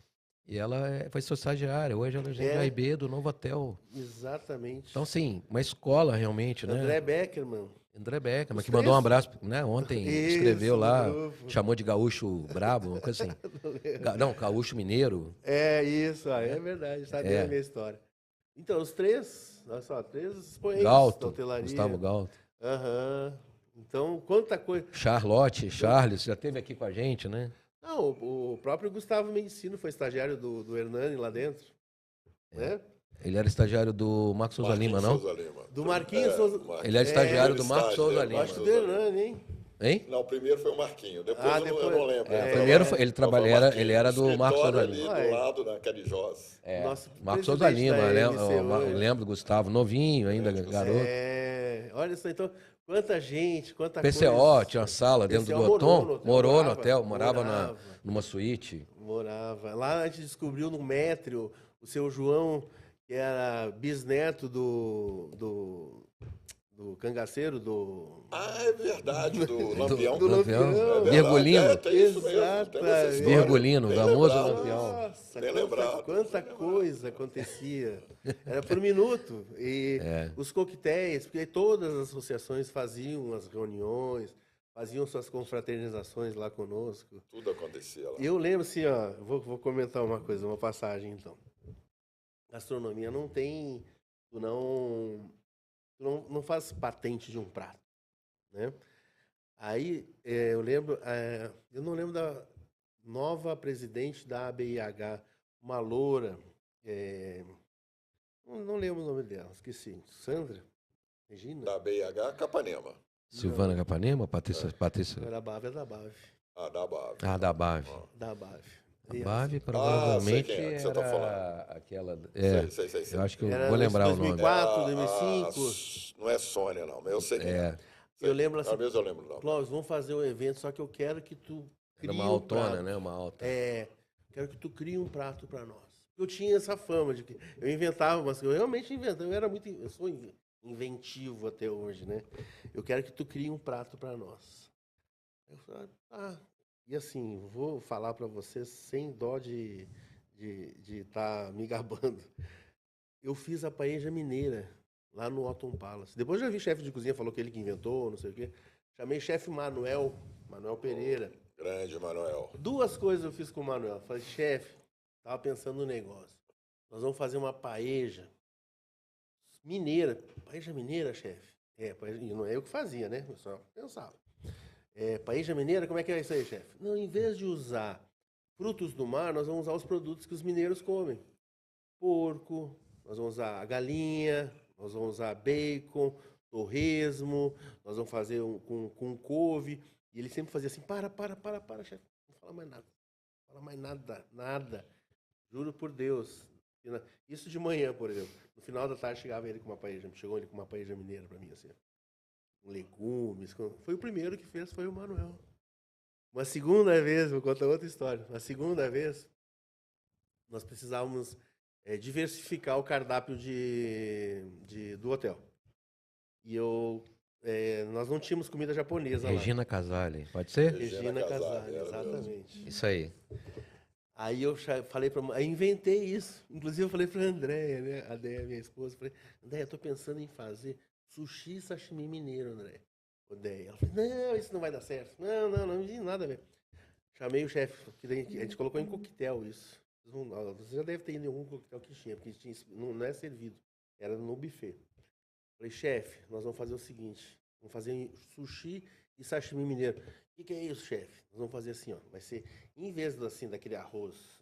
E ela foi sua estagiária. Hoje ela é gerente de É, AIB do novo hotel. exatamente. Então, sim, uma escola realmente, né? André Beckerman. André Beckerman, Os que mandou um três. abraço, né? Ontem escreveu Isso, no lá, grupo. chamou de gaúcho brabo, uma coisa assim. Não, gaúcho mineiro. É isso, é verdade, sabe a minha história. Então, os três, olha só, três expoentes da Galto, hotelaria. Gustavo Galto. Aham. Então, quanta coisa. Charlotte, Charles, já esteve aqui com a gente, né? Não, o próprio Gustavo Mendicino foi estagiário do Hernani lá dentro. Né? Ele era estagiário do Marcos Souza Lima, não? Souza Lima. Do Marquinhos Souza. Ele era estagiário do Primeiro Marcos estágio Souza dele, Lima. Acho que do Hernani, hein? Hein? Não, o primeiro foi o Marquinho. Depois, Ah, eu depois- não lembro. é, Primeiro Foi ele o trabalhava, Marquinho. ele era do Marcos Souza Escritório Lima. ali do lado da Carijós. Nosso Marcos Souza presidente Lima, da eu MC hoje. lembro do Gustavo, novinho ainda, garoto. Olha só, então, quanta gente, quanta PCO, coisa. tinha uma sala dentro PCO do hotel, morou no hotel, morava numa suíte. Morava. Lá a gente descobriu no Métrio o seu João, que era bisneto do cangaceiro, Ah, é verdade, do Lampião. do Lampião. Lampião. Virgulino. Tem isso mesmo. Exato. Tem essa história. Virgulino, Bem famoso lembrado. Lampião. Nossa, Bem lembrado. quanta coisa acontecia. Era por minuto. E os coquetéis, porque todas as associações faziam as reuniões, faziam suas confraternizações lá conosco. Tudo acontecia lá. Eu lembro assim, ó, vou comentar uma coisa, uma passagem então. Gastronomia não tem, tu não faz patente de um prato, né? Aí eu lembro, eu não lembro da nova presidente da ABIH, uma loura, não lembro o nome dela, esqueci, Sandra, Regina? Da BIH, Capanema. Silvana Capanema, Patrícia. Era da BAV. Ah, da BAV. Ah, da BAV. Da BAV. A BAV provavelmente sei quem é que você tá era falando. aquela. Sei. Eu acho que eu Era vou lembrar o nome. 2004, 2005. Não é Sônia, não, mas eu sei quem é. Eu lembro assim, Talvez eu lembro o nome. Clóvis, vamos fazer um evento, só que eu quero que tu crie Era uma um autona, prato. né? Uma alta. Quero que tu crie um prato para nós. Eu tinha essa fama de que eu inventava, mas eu realmente inventava. Eu sou inventivo até hoje, né? Eu quero que tu crie um prato para nós. Eu falei, e assim, vou falar para vocês sem dó de estar me gabando. Eu fiz a paella mineira lá no Otton Palace. Depois já vi chefe de cozinha, falou que ele que inventou, não sei o quê. Chamei chefe Manuel Pereira. Grande, Manuel. 2 coisas eu fiz com o Manuel. Falei, chefe, tava pensando no negócio. Nós vamos fazer uma paeja mineira. Paeja mineira, chefe? Paeja, e não é eu que fazia, né? Eu só pensava. Paeja mineira, como é que é isso aí, chefe? Não, em vez de usar frutos do mar, nós vamos usar os produtos que os mineiros comem. Porco, nós vamos usar a galinha, nós vamos usar bacon, torresmo, nós vamos fazer com couve. E ele sempre fazia assim, para, chefe. Não fala mais nada. Não fala mais nada. Juro por Deus. Isso de manhã, por exemplo. No final da tarde chegava ele com uma paeja. Chegou ele com uma paeja mineira pra mim, assim. Com legumes. Foi o primeiro que fez, foi o Manuel. Uma segunda vez, vou contar outra história. Uma segunda vez, nós precisávamos diversificar o cardápio do hotel. E nós não tínhamos comida japonesa Regina lá. Casale, pode ser? Regina Casale, exatamente. Isso aí. Aí eu falei aí inventei isso. Inclusive eu falei pra Andréia, né? A Andréia, minha esposa, falei, Andréia, eu tô pensando em fazer sushi e sashimi mineiro, Andréia. Ela falou, não, isso não vai dar certo. Não tem nada a ver. Chamei o chefe, a gente colocou em coquetel isso. Você já deve ter ido em algum coquetel que tinha, porque não é servido, era no buffet. Falei, chefe, nós vamos fazer o seguinte, vamos fazer sushi e sashimi mineiro. O que é isso, chefe? Nós vamos fazer assim, ó, vai ser, em vez daquele arroz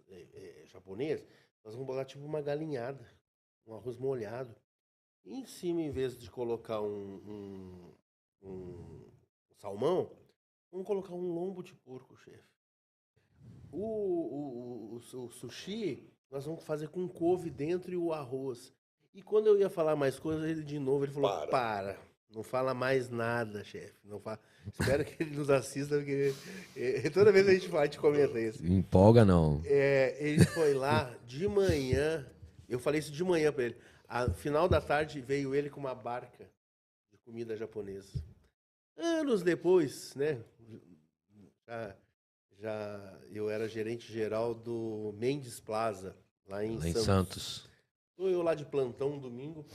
japonês, nós vamos botar tipo uma galinhada, um arroz molhado. E em cima, em vez de colocar um salmão, vamos colocar um lombo de porco, chefe. O sushi, nós vamos fazer com couve dentro e o arroz. E quando eu ia falar mais coisas, ele falou, para. Não fala mais nada, chefe. Não fala. Espero que ele nos assista, porque toda vez a gente comenta isso. Empolga, não. Ele foi lá de manhã, eu falei isso de manhã para ele. No final da tarde veio ele com uma barca de comida japonesa. Anos depois, né? Já eu era gerente geral do Mendes Plaza, lá em Santos. Estou eu lá de plantão um domingo,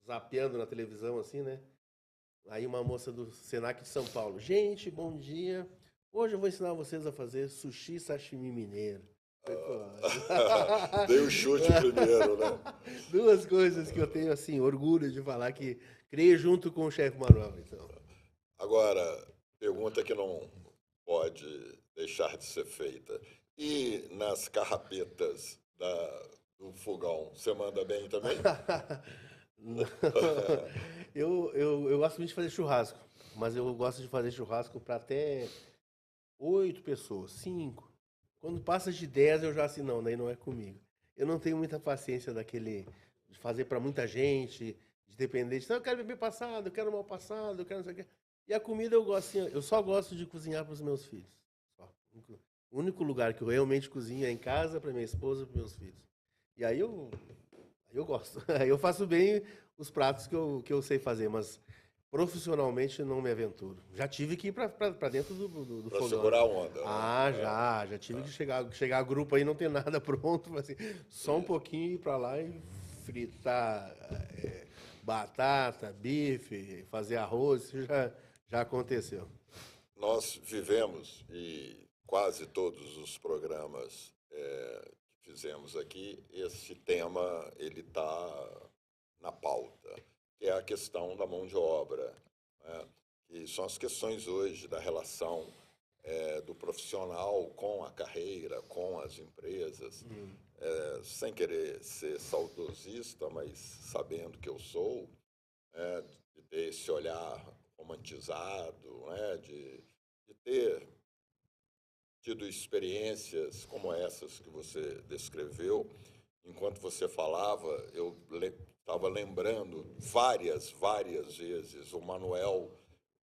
zapeando na televisão, assim, né? Aí uma moça do Senac de São Paulo. Gente, bom dia. Hoje eu vou ensinar vocês a fazer sushi e sashimi mineiro. Dei o chute primeiro, né? 2 coisas que eu tenho, assim, orgulho de falar que criei junto com o chefe Manuel. Então. Agora, pergunta que não pode deixar de ser feita. E nas carrapetas do fogão, você manda bem também? Eu gosto muito de fazer churrasco, mas eu gosto de fazer churrasco para até 8 pessoas, 5. Quando passa de 10, eu já assim, não, daí não é comigo. Eu não tenho muita paciência de fazer para muita gente, de depender de, não, eu quero beber passado, eu quero mal passado, eu quero não sei o quê. E a comida eu gosto, assim, eu só gosto de cozinhar para os meus filhos. Só. O único lugar que eu realmente cozinho é em casa, para minha esposa e para meus filhos. E aí eu gosto. Aí eu faço bem os pratos que eu sei fazer, mas profissionalmente não me aventuro. Já tive que ir para dentro do fogão. Para segurar a onda. Já tive que chegar a grupo aí, não tem nada pronto, assim, só um pouquinho ir para lá e fritar batata, bife, fazer arroz, isso já aconteceu. Nós vivemos, e quase todos os programas que fizemos aqui, esse tema ele está na pauta, que é a questão da mão de obra, né? Que são as questões hoje da relação do profissional com a carreira, com as empresas, sem querer ser saudosista, mas sabendo que eu sou, de ter esse olhar romantizado, né? de ter tido experiências como essas que você descreveu. Enquanto você falava, eu estava lembrando várias vezes o Manuel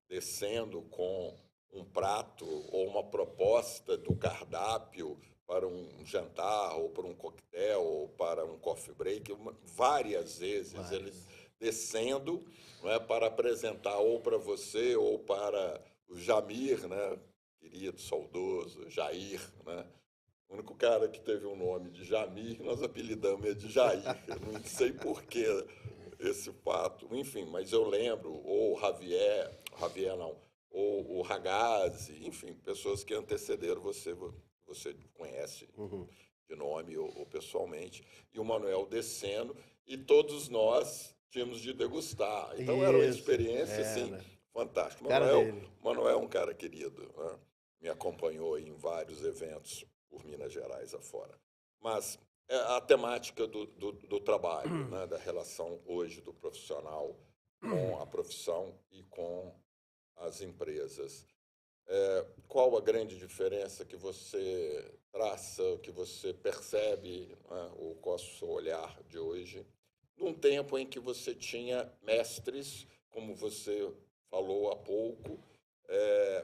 descendo com um prato ou uma proposta do cardápio para um jantar, ou para um coquetel, ou para um coffee break, várias vezes ele descendo, né, para apresentar ou para você ou para o Jamir, né, querido, saudoso, Jair, né? O único cara que teve um nome de Jamir, nós apelidamos ele de Jair. Eu não sei por que esse fato. Enfim, mas eu lembro, ou Javier não, ou o Ragazzi, enfim, pessoas que antecederam você conhece de nome ou pessoalmente, e o Manuel Deceno, e todos nós tínhamos de degustar. Então era uma Isso, experiência assim era. fantástica. Cara dele. Manuel é um cara querido, né? Me acompanhou em vários eventos por Minas Gerais afora. Mas é a temática do trabalho, né? Da relação hoje do profissional com a profissão e com as empresas. Qual a grande diferença que você traça, que você percebe, né, ou qual é o seu olhar de hoje, num tempo em que você tinha mestres, como você falou há pouco,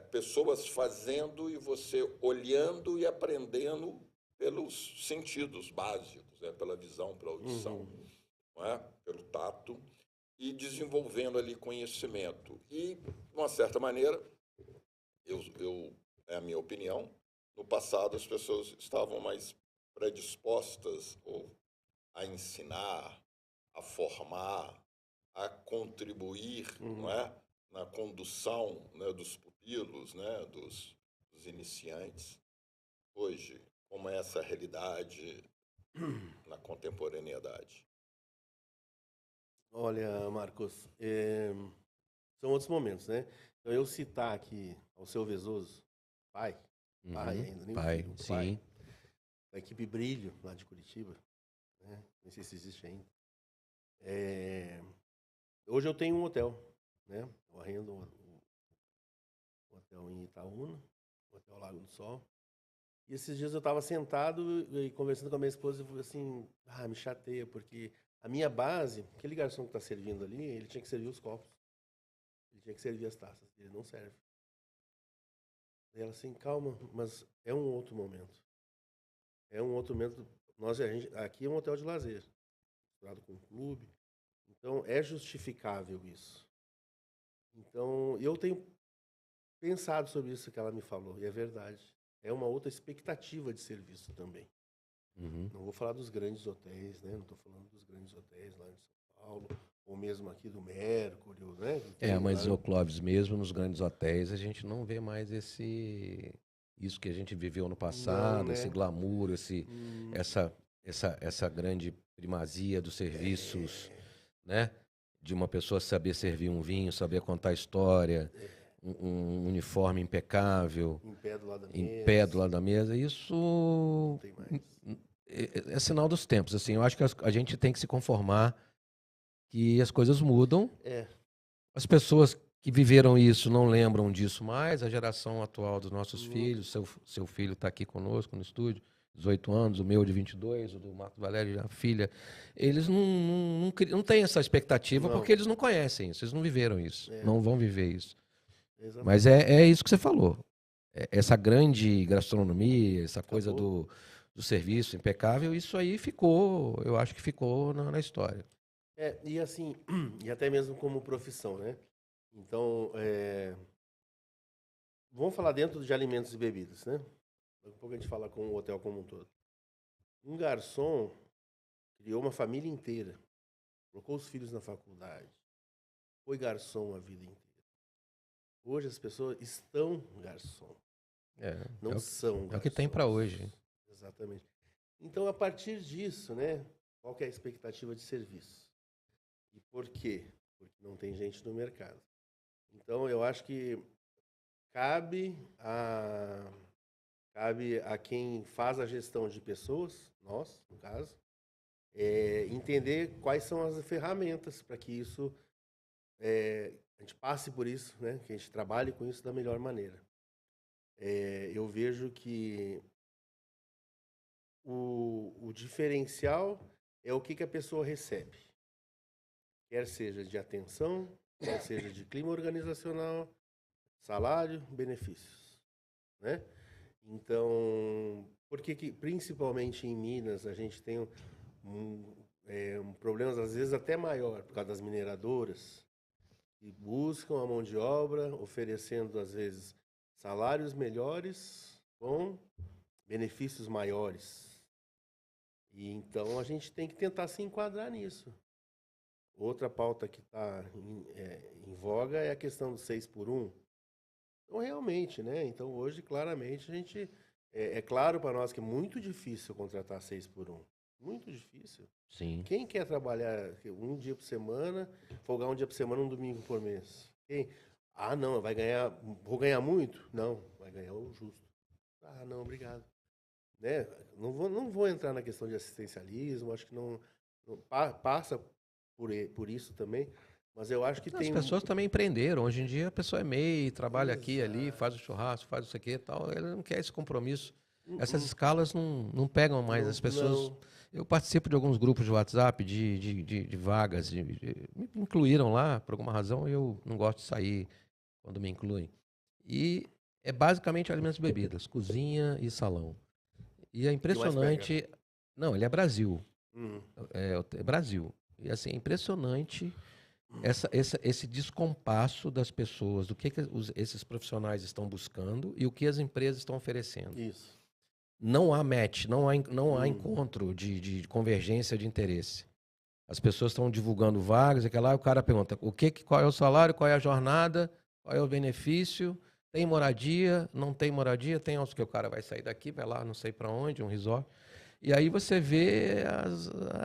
pessoas fazendo e você olhando e aprendendo pelos sentidos básicos, né, pela visão, pela audição, não é? Pelo tato, e desenvolvendo ali conhecimento. E, de uma certa maneira, é a minha opinião, no passado as pessoas estavam mais predispostas a ensinar, a formar, a contribuir, não é? Na condução, né, dos pupilos, né, dos iniciantes. Hoje, como é essa realidade na contemporaneidade? Olha, Marcos, são outros momentos, né? Então, eu citar aqui ao seu Vezoso, pai ainda, nem o Pai, filho, o pai, sim. da equipe Brilho, lá de Curitiba, né? Não sei se existe ainda. Hoje eu tenho um hotel, né? Eu arrendo um hotel em Itaúna, um hotel Lago do Sol. E esses dias eu estava sentado e conversando com a minha esposa e falei assim, me chateia, porque a minha base, aquele garçom que está servindo ali, ele tinha que servir os copos. Ele tinha que servir as taças, ele não serve. E ela assim, calma, mas é um outro momento. É um outro momento. Aqui é um hotel de lazer, misturado com um clube. Então, é justificável isso. Então, eu tenho pensado sobre isso que ela me falou, e é verdade. É uma outra expectativa de serviço também. Não vou falar dos grandes hotéis, né? Não estou falando dos grandes hotéis lá em São Paulo, ou mesmo aqui do Mercury, né? Mas o Clóvis, mesmo nos grandes hotéis, a gente não vê mais isso que a gente viveu no passado, Não, né? esse glamour, essa grande primazia dos serviços, né? De uma pessoa saber servir um vinho, saber contar história, um uniforme impecável, Em pé do lado da em mesa. pé do lado da mesa. Não Isso tem mais. é sinal dos tempos. Assim, eu acho que a gente tem que se conformar que as coisas mudam. As pessoas que viveram isso não lembram disso mais. A geração atual dos nossos filhos, seu filho está aqui conosco no estúdio, 18 anos, o meu de 22, o do Marcos Valério, a filha. Eles não têm essa expectativa porque eles não conhecem isso, eles não viveram isso, não vão viver isso. Exatamente. Mas é isso que você falou. Essa grande gastronomia, essa coisa do serviço impecável, isso aí ficou, eu acho que ficou na história. E assim, e até mesmo como profissão, né? Então, vamos falar dentro de alimentos e bebidas, né? Daqui a pouco a gente fala com o hotel como um todo. Um garçom criou uma família inteira, colocou os filhos na faculdade, foi garçom a vida inteira. Hoje as pessoas estão garçom, não são garçons. É o que tem para hoje. Exatamente. Então, a partir disso, né? Qual que é a expectativa de serviço? E por quê? Porque não tem gente no mercado. Então, eu acho que cabe a quem faz a gestão de pessoas, nós, no caso, entender quais são as ferramentas para que isso, a gente passe por isso, né? Que a gente trabalhe com isso da melhor maneira. Eu vejo que o diferencial é o que a pessoa recebe. Quer seja de atenção, quer seja de clima organizacional, salário, benefícios, né? Então, porque principalmente em Minas a gente tem um problema às vezes até maior por causa das mineradoras que buscam a mão de obra oferecendo às vezes salários melhores com benefícios maiores. E então a gente tem que tentar se enquadrar nisso. Outra pauta que está em voga é a questão do 6 por 1. Então, realmente, né? Então, hoje, claramente, a gente... É claro para nós que é muito difícil contratar 6 por 1. Muito difícil. Sim. Quem quer trabalhar um dia por semana, folgar um dia por semana, um domingo por mês? Quem? Ah, não, vai ganhar... Vou ganhar muito? Não, vai ganhar o justo. Ah, não, obrigado. Né? Não vou entrar na questão de assistencialismo, acho que passa por isso também, mas eu acho que As tem... pessoas também empreenderam. Hoje em dia a pessoa é MEI, trabalha aqui, ali, Exato. faz o churrasco, faz isso aqui e tal. Ele não quer esse compromisso. Essas Uh-uh. escalas não pegam mais. As pessoas. Não. Eu participo de alguns grupos de WhatsApp de vagas. Me incluíram lá, por alguma razão, eu não gosto de sair quando me incluem. E é basicamente alimentos e bebidas, cozinha e salão. E é O que mais pega? impressionante. Não, ele é Brasil. Hum. É Brasil. E assim, é impressionante esse descompasso das pessoas, do que esses profissionais estão buscando e o que as empresas estão oferecendo. Isso. Não há match, não há encontro de convergência de interesse. As pessoas estão divulgando vagas, aquela lá, o cara pergunta qual é o salário, qual é a jornada, qual é o benefício, tem moradia, não tem moradia, tem que o cara vai sair daqui, vai lá, não sei para onde, um resort. E aí você vê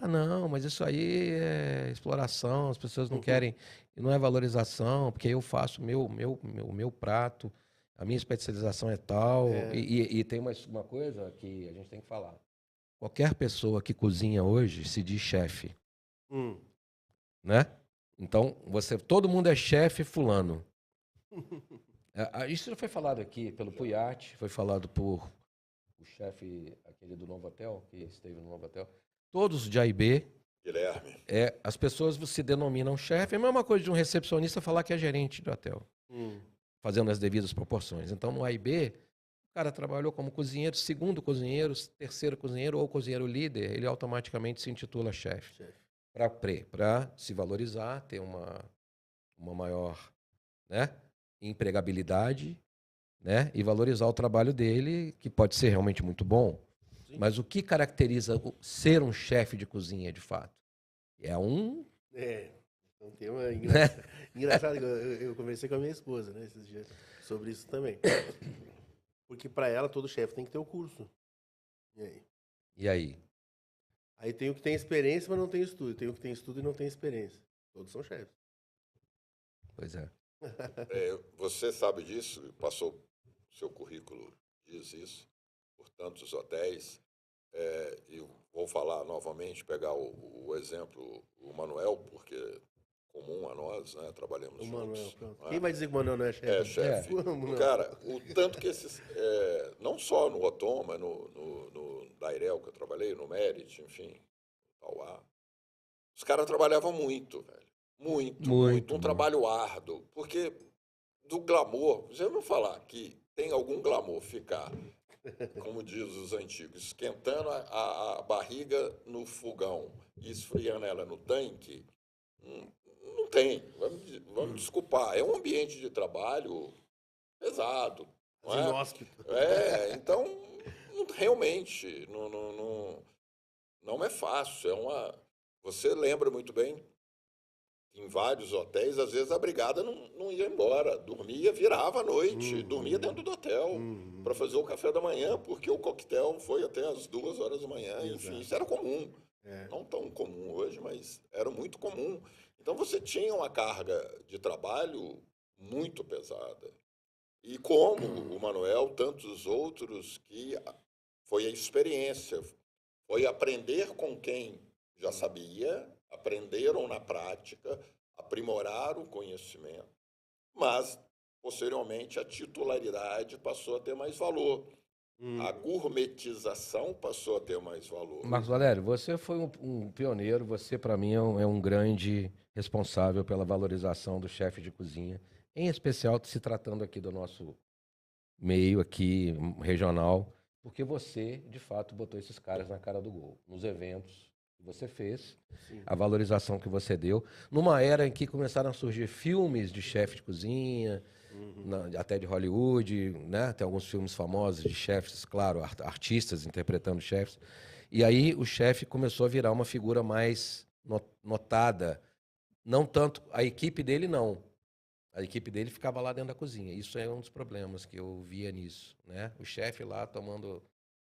não, mas isso aí é exploração, as pessoas não querem, não é valorização, porque eu faço o meu prato, a minha especialização é tal. E tem uma coisa que a gente tem que falar. Qualquer pessoa que cozinha hoje se diz chefe. Né? Então, todo mundo é chefe fulano. Isso já foi falado aqui pelo Puyat, foi falado por o chefe, aquele do Novo Hotel, que esteve no Novo Hotel. Todos de A e B. Guilherme. As pessoas se denominam chefe. É a mesma coisa de um recepcionista falar que é gerente do hotel. Fazendo as devidas proporções. Então, no A e B, o cara trabalhou como cozinheiro, segundo cozinheiro, terceiro cozinheiro ou cozinheiro líder, ele automaticamente se intitula chefe. Para se valorizar, ter uma maior, né, empregabilidade, né, e valorizar o trabalho dele, que pode ser realmente muito bom. Sim. Mas o que caracteriza ser um chefe de cozinha, de fato? É um tema engraçado. Eu conversei com a minha esposa, né, esses dias sobre isso também. Porque para ela, todo chefe tem que ter o curso. E aí? Aí tem o que tem experiência, mas não tem estudo. Tem o que tem estudo e não tem experiência. Todos são chefes. Pois é. Você sabe disso, passou seu currículo, diz isso, por tantos hotéis. E vou falar novamente, pegar o exemplo, o Manuel, porque é comum a nós, né? Trabalhamos juntos. Quem vai dizer que o Manuel não é chefe? É chefe. Cara, o tanto que esses... não só no Otom, mas no Dairel, que eu trabalhei, no Merit, enfim, Tauá. Os caras trabalhavam muito, velho. Muito. Um trabalho árduo. Porque do glamour, você vai falar que tem algum glamour ficar, como diz os antigos, esquentando a barriga no fogão e esfriando ela no tanque, não tem. Vamos desculpar. É um ambiente de trabalho pesado. Não é? Inóspito. Então, realmente, não é fácil. Você lembra muito bem, em vários hotéis, às vezes a brigada não ia embora, dormia, virava à noite, dormia dentro do hotel para fazer o café da manhã, porque o coquetel foi até as 2h da manhã, enfim, isso era comum. Não tão comum hoje, mas era muito comum. Então você tinha uma carga de trabalho muito pesada. E como o Manuel, tantos outros, que foi a experiência, foi aprender com quem já sabia, aprenderam na prática, aprimoraram o conhecimento, mas, posteriormente, a titularidade passou a ter mais valor. A gourmetização passou a ter mais valor. Marcos Valério, você foi um pioneiro, você, para mim, é um grande responsável pela valorização do chefe de cozinha, em especial se tratando aqui do nosso meio aqui regional, porque você, de fato, botou esses caras na cara do gol, nos eventos que você fez, a valorização que você deu, numa era em que começaram a surgir filmes de chefe de cozinha, até de Hollywood, né? Tem alguns filmes famosos de chefes, claro, artistas interpretando chefes, e aí o chefe começou a virar uma figura mais notada, não tanto a equipe dele, não, A equipe dele ficava lá dentro da cozinha. Isso é um dos problemas que eu via nisso, né? O chefe lá tomando,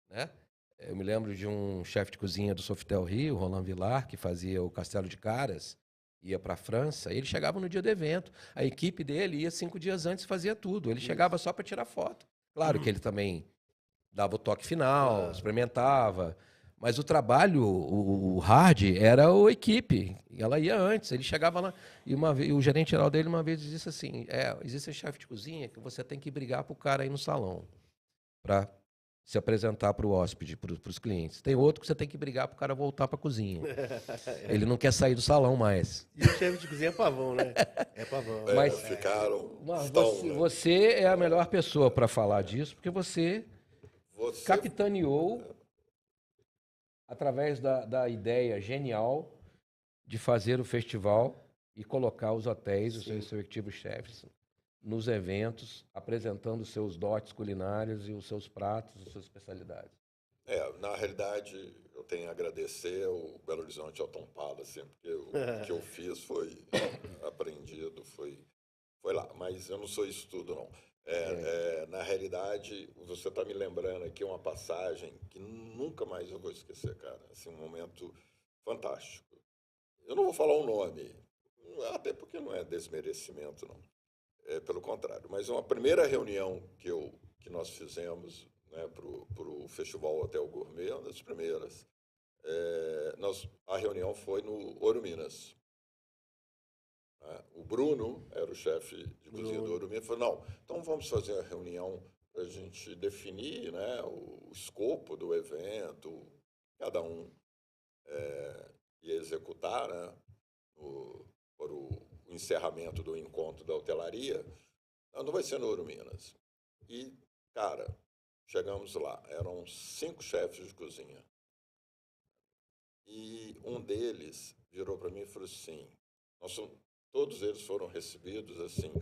né? Eu me lembro de um chefe de cozinha do Sofitel Rio, Roland Villar, que fazia o Castelo de Caras, ia para a França. Ele chegava no dia do evento, a equipe dele ia 5 dias antes e fazia tudo. Ele chegava só para tirar foto. Claro que ele também dava o toque final, experimentava. Mas o trabalho, o hard, era a equipe. Ela ia antes. Ele chegava lá e o gerente geral dele uma vez disse assim: existe chefe de cozinha que você tem que brigar para o cara ir no salão para se apresentar para o hóspede, para os clientes. Tem outro que você tem que brigar para o cara voltar para a cozinha. Ele não quer sair do salão mais. E o chefe de cozinha é pavão, né? É pavão. Mas ficaram. você é a melhor pessoa para falar disso, porque você capitaneou através da ideia genial de fazer o festival e colocar os hotéis, os seus respectivos chefes, nos eventos, apresentando os seus dotes culinários e os seus pratos, as suas especialidades. Na realidade, eu tenho a agradecer o Belo Horizonte ao Tom Palace, porque o que eu fiz foi aprendido, foi lá. Mas eu não sou isso tudo, não. Na realidade, você está me lembrando aqui uma passagem que nunca mais eu vou esquecer, cara. Assim, um momento fantástico. Eu não vou falar o nome, até porque não é desmerecimento, não. Pelo contrário. Mas uma primeira reunião que nós fizemos, né, para o Festival Hotel Gourmet, uma das primeiras, a reunião foi no Ouro Minas. O Bruno era o chefe de cozinha do Ouro Minas, falou: não, então vamos fazer a reunião para a gente definir, né, o escopo do evento, cada um ia executar, né, para o encerramento do encontro da hotelaria. Não vai ser no Ouro Minas. E, cara, chegamos lá, eram 5 chefes de cozinha. E um deles virou para mim e falou assim: todos eles foram recebidos assim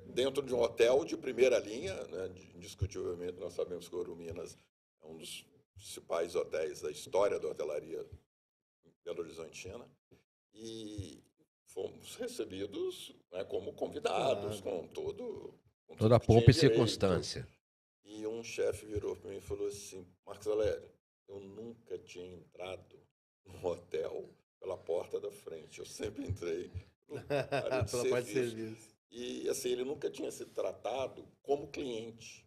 dentro de um hotel de primeira linha, né? Indiscutivelmente, nós sabemos que o Ouro Minas é um dos principais hotéis da história da hotelaria Belo Horizontina. E fomos recebidos, né, como convidados, com toda a pompa e circunstância. E um chefe virou para mim e falou assim: Marcos Valério, eu nunca tinha entrado num hotel pela porta da frente. Eu sempre entrei pela parte de serviço. E assim, ele nunca tinha se tratado como cliente.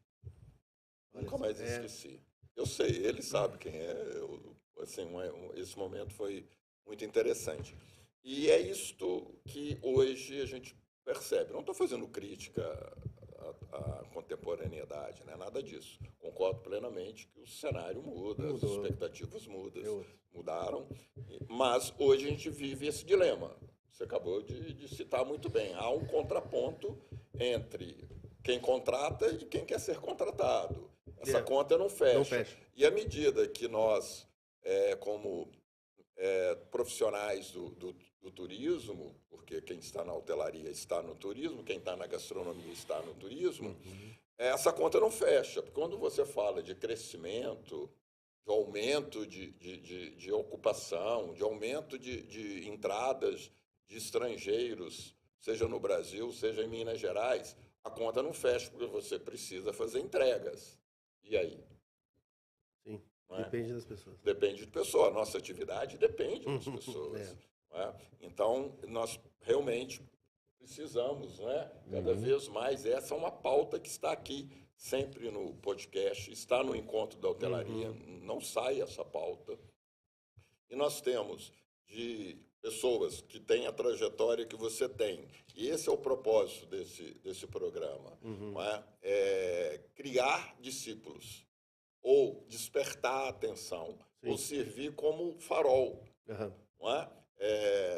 Nunca mais esqueci. Eu sei, ele sabe quem é. Esse momento foi muito interessante. E é isto que hoje a gente percebe. Não estou fazendo crítica à contemporaneidade, não é nada disso. Concordo plenamente que o cenário muda, as expectativas mudaram, mas hoje a gente vive esse dilema. Você acabou de citar muito bem. Há um contraponto entre quem contrata e quem quer ser contratado. Essa conta não fecha. E à medida que nós, como profissionais do turismo, porque quem está na hotelaria está no turismo, quem está na gastronomia está no turismo, essa conta não fecha. Porque quando você fala de crescimento, de aumento de ocupação, de aumento de entradas de estrangeiros, seja no Brasil, seja em Minas Gerais, a conta não fecha, porque você precisa fazer entregas. E aí? Sim, depende das pessoas. Depende de pessoa. A nossa atividade depende das pessoas. Então, nós realmente precisamos, né, cada vez mais. Essa é uma pauta que está aqui sempre no podcast, está no Encontro da Hotelaria, não sai essa pauta. E nós temos de pessoas que têm a trajetória que você tem. E esse é o propósito desse programa. Criar discípulos, ou despertar a atenção, ou servir como farol.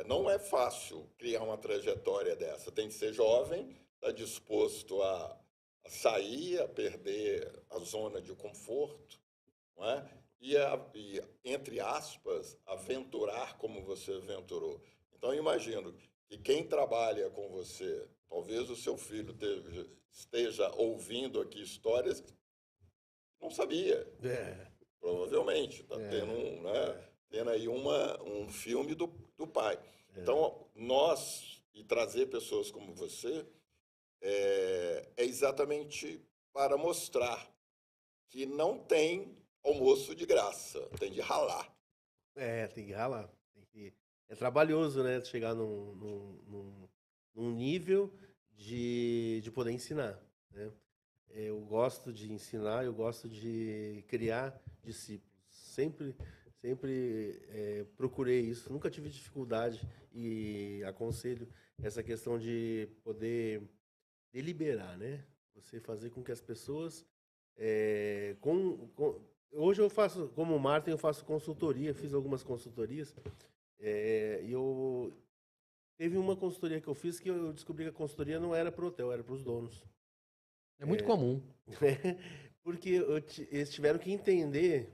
Não é fácil criar uma trajetória dessa. Tem que ser jovem, está disposto a sair, a perder a zona de conforto, e, entre aspas, aventurar como você aventurou. Então, eu imagino que quem trabalha com você, talvez o seu filho esteja ouvindo aqui histórias que não sabia. Provavelmente. Está tendo aí um filme do pai. Então, nós e trazer pessoas como você é exatamente para mostrar que não tem almoço de graça, tem de ralar. Tem que ralar. É trabalhoso, né? Chegar num nível de poder ensinar, né? Eu gosto de ensinar, eu gosto de criar discípulos. Sempre procurei isso. Nunca tive dificuldade e aconselho essa questão de poder deliberar, né? Você fazer com que as pessoas hoje eu faço, como Martin, eu faço consultoria, fiz algumas consultorias, e eu teve uma consultoria que eu fiz que eu descobri que a consultoria não era para o hotel, era para os donos. É muito comum. Porque eles tiveram que entender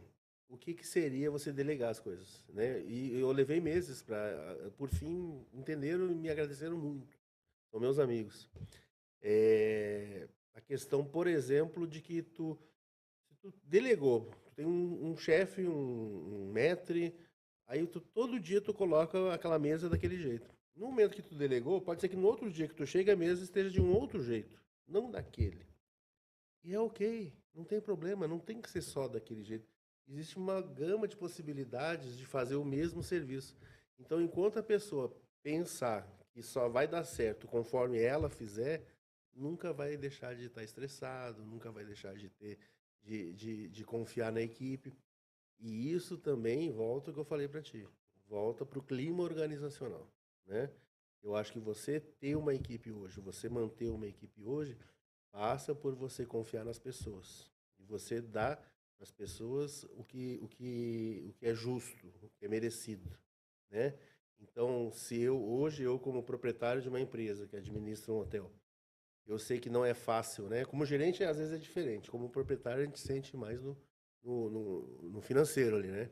o que seria você delegar as coisas, né? E eu levei meses para, por fim, entenderam e me agradeceram muito. São meus amigos. A questão, por exemplo, de que tu delegou, tu tem um chefe, um maître, aí todo dia tu coloca aquela mesa daquele jeito. No momento que tu delegou, pode ser que no outro dia que tu chega, a mesa esteja de um outro jeito, não daquele. E é ok, não tem problema, não tem que ser só daquele jeito. Existe uma gama de possibilidades de fazer o mesmo serviço. Então, enquanto a pessoa pensar que só vai dar certo conforme ela fizer, nunca vai deixar de estar estressado, nunca vai deixar de confiar na equipe. E isso também volta ao que eu falei para ti, volta para o clima organizacional, né? Eu acho que você ter uma equipe hoje, você manter uma equipe hoje, passa por você confiar nas pessoas e você dar às pessoas o que é justo, o que é merecido, né? Então, se hoje eu como proprietário de uma empresa que administra um hotel, eu sei que não é fácil, né? Como gerente, às vezes é diferente. Como proprietário, a gente sente mais no financeiro ali, né?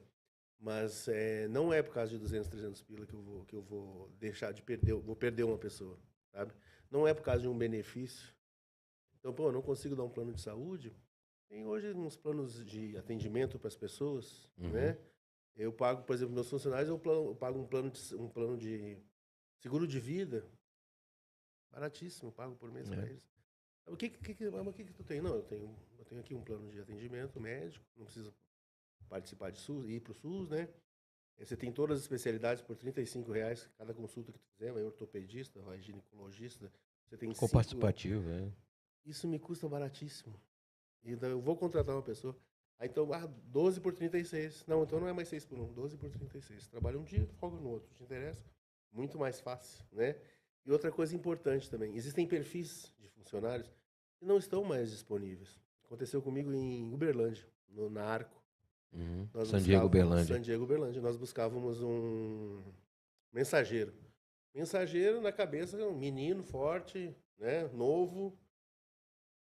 Mas não é por causa de 200, 300 pila que eu vou deixar de perder, vou perder uma pessoa, sabe? Não é por causa de um benefício. Então, pô, eu não consigo dar um plano de saúde. Tem hoje uns planos de atendimento para as pessoas, né? Eu pago, por exemplo, meus funcionários, eu pago um plano de seguro de vida baratíssimo, pago por mês para eles. O que tu tem? Não, eu tenho aqui um plano de atendimento médico, não precisa participar de SUS, ir para o SUS, né? Você tem todas as especialidades por R$ 35 cada consulta que tu fizer, vai ortopedista, vai ginecologista, você tem Ficou participativo, é. Isso me custa baratíssimo. Então eu vou contratar uma pessoa. Aí então, 12 por 36. Não, então não é mais 6 por 1, 12 por 36. Trabalha um dia, folga no outro. Te interessa? Muito mais fácil, né? E outra coisa importante também, existem perfis de funcionários que não estão mais disponíveis. Aconteceu comigo em Uberlândia, na Arco. San Diego, Uberlândia. San Diego, Uberlândia. Nós buscávamos um mensageiro. Mensageiro na cabeça, um menino forte, né? Novo,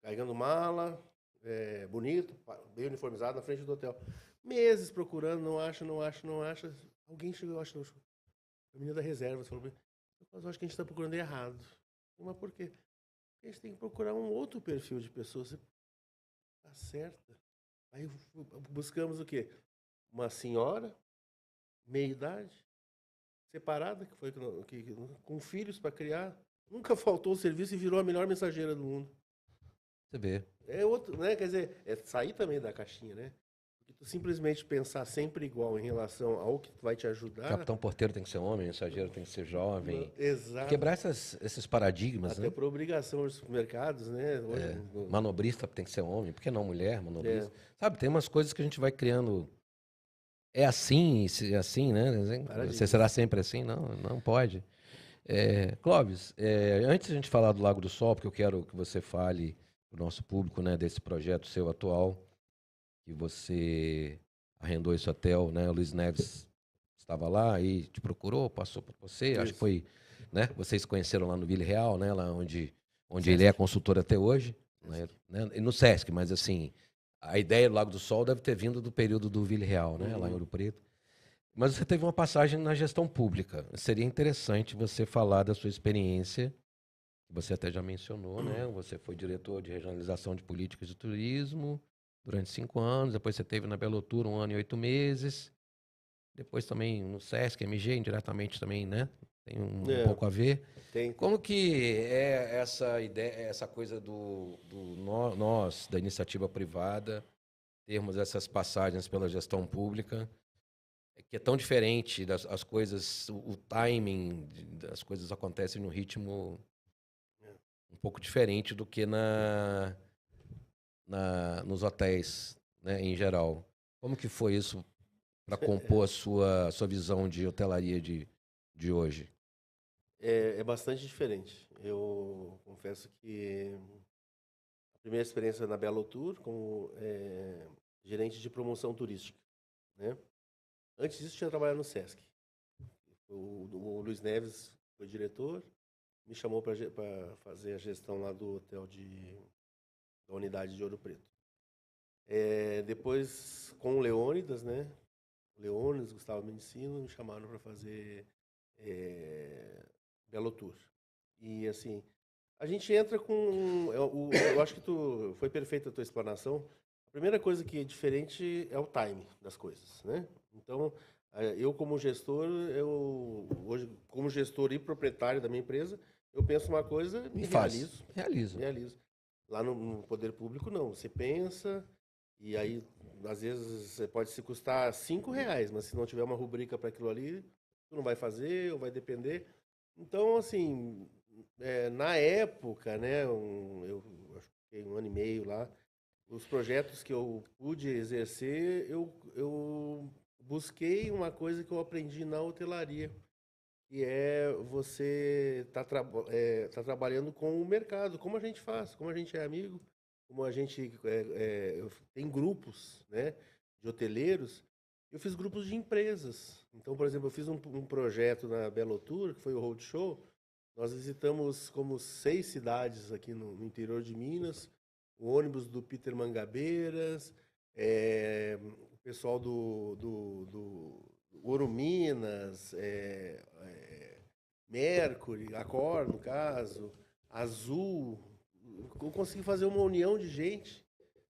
carregando mala, bonito, bem uniformizado na frente do hotel. Meses procurando, não acha. Alguém chegou, eu acho, a menina da reserva falou, mas eu acho que a gente está procurando errado. Mas por quê? Porque a gente tem que procurar um outro perfil de pessoas. Você tá certa. Aí buscamos o quê? Uma senhora, meia idade, separada, com filhos para criar. Nunca faltou o serviço e virou a melhor mensageira do mundo. Você vê. É outro, né? Quer dizer, sair também da caixinha, né? Porque tu simplesmente pensar sempre igual em relação ao que vai te ajudar. Capitão porteiro tem que ser homem, mensageiro tem que ser jovem. Exato. Quebrar esses paradigmas, até né? por obrigação dos supermercados, né? Hoje, Manobrista tem que ser homem, por que não mulher, manobrista? Sabe, tem umas coisas que a gente vai criando. É assim, é assim, né? Você será sempre assim? Não, não pode. Clóvis, antes de a gente falar do Lago do Sol, porque eu quero que você fale para o nosso público, né, desse projeto seu atual, que você arrendou esse hotel, né? O Luiz Neves estava lá e te procurou, passou por você. Isso. Acho que foi, né? Vocês se conheceram lá no Vila Real, né? Lá onde ele é consultor até hoje, né? E no Sesc, mas assim, a ideia do Lago do Sol deve ter vindo do período do Vila Real, né? Lá em Ouro Preto. Mas você teve uma passagem na gestão pública. Seria interessante você falar da sua experiência, que você até já mencionou, né? Você foi diretor de regionalização de políticas de turismo durante 5 anos, depois você teve na Belotur 1 ano e 8 meses, depois também no Sesc, MG, indiretamente também, né? tem um pouco a ver. Tem. Como que é essa ideia, essa coisa nós, da iniciativa privada, termos essas passagens pela gestão pública, que é tão diferente as coisas, o timing das coisas acontecem no ritmo um pouco diferente do que nos hotéis, né, em geral. Como que foi isso para compor a sua visão de hotelaria de hoje? É bastante diferente. Eu confesso que a primeira experiência na Belo Tour como gerente de promoção turística, né? Antes disso, tinha trabalhado no Sesc. O Luiz Neves foi diretor, me chamou para fazer a gestão lá do hotel da unidade de Ouro Preto. Depois, com o Leônidas, né? O Leônidas, Gustavo Mendicino, me chamaram para fazer Belo Tour. E, assim, a gente entra com... Eu acho que foi perfeita a tua explanação. A primeira coisa que é diferente é o time das coisas, né? Então, eu como gestor, hoje, como gestor e proprietário da minha empresa, eu penso uma coisa e realizo. Lá no poder público, não. Você pensa e aí, às vezes, pode se custar R$5, mas se não tiver uma rubrica para aquilo ali, tu não vai fazer ou vai depender. Então, assim, na época, né, eu acho que fiquei 1 ano e meio lá, os projetos que eu pude exercer, eu busquei uma coisa que eu aprendi na hotelaria, que é você tá trabalhando com o mercado, como a gente faz, como a gente é amigo, como a gente tem grupos, né, de hoteleiros. Eu fiz grupos de empresas. Então, por exemplo, eu fiz um projeto na Belo Tour, que foi o Roadshow. Nós visitamos como 6 cidades aqui no interior de Minas, o ônibus do Peter Mangabeiras, o pessoal do Ouro Minas, Mercury, Accor, no caso, Azul. Eu consegui fazer uma união de gente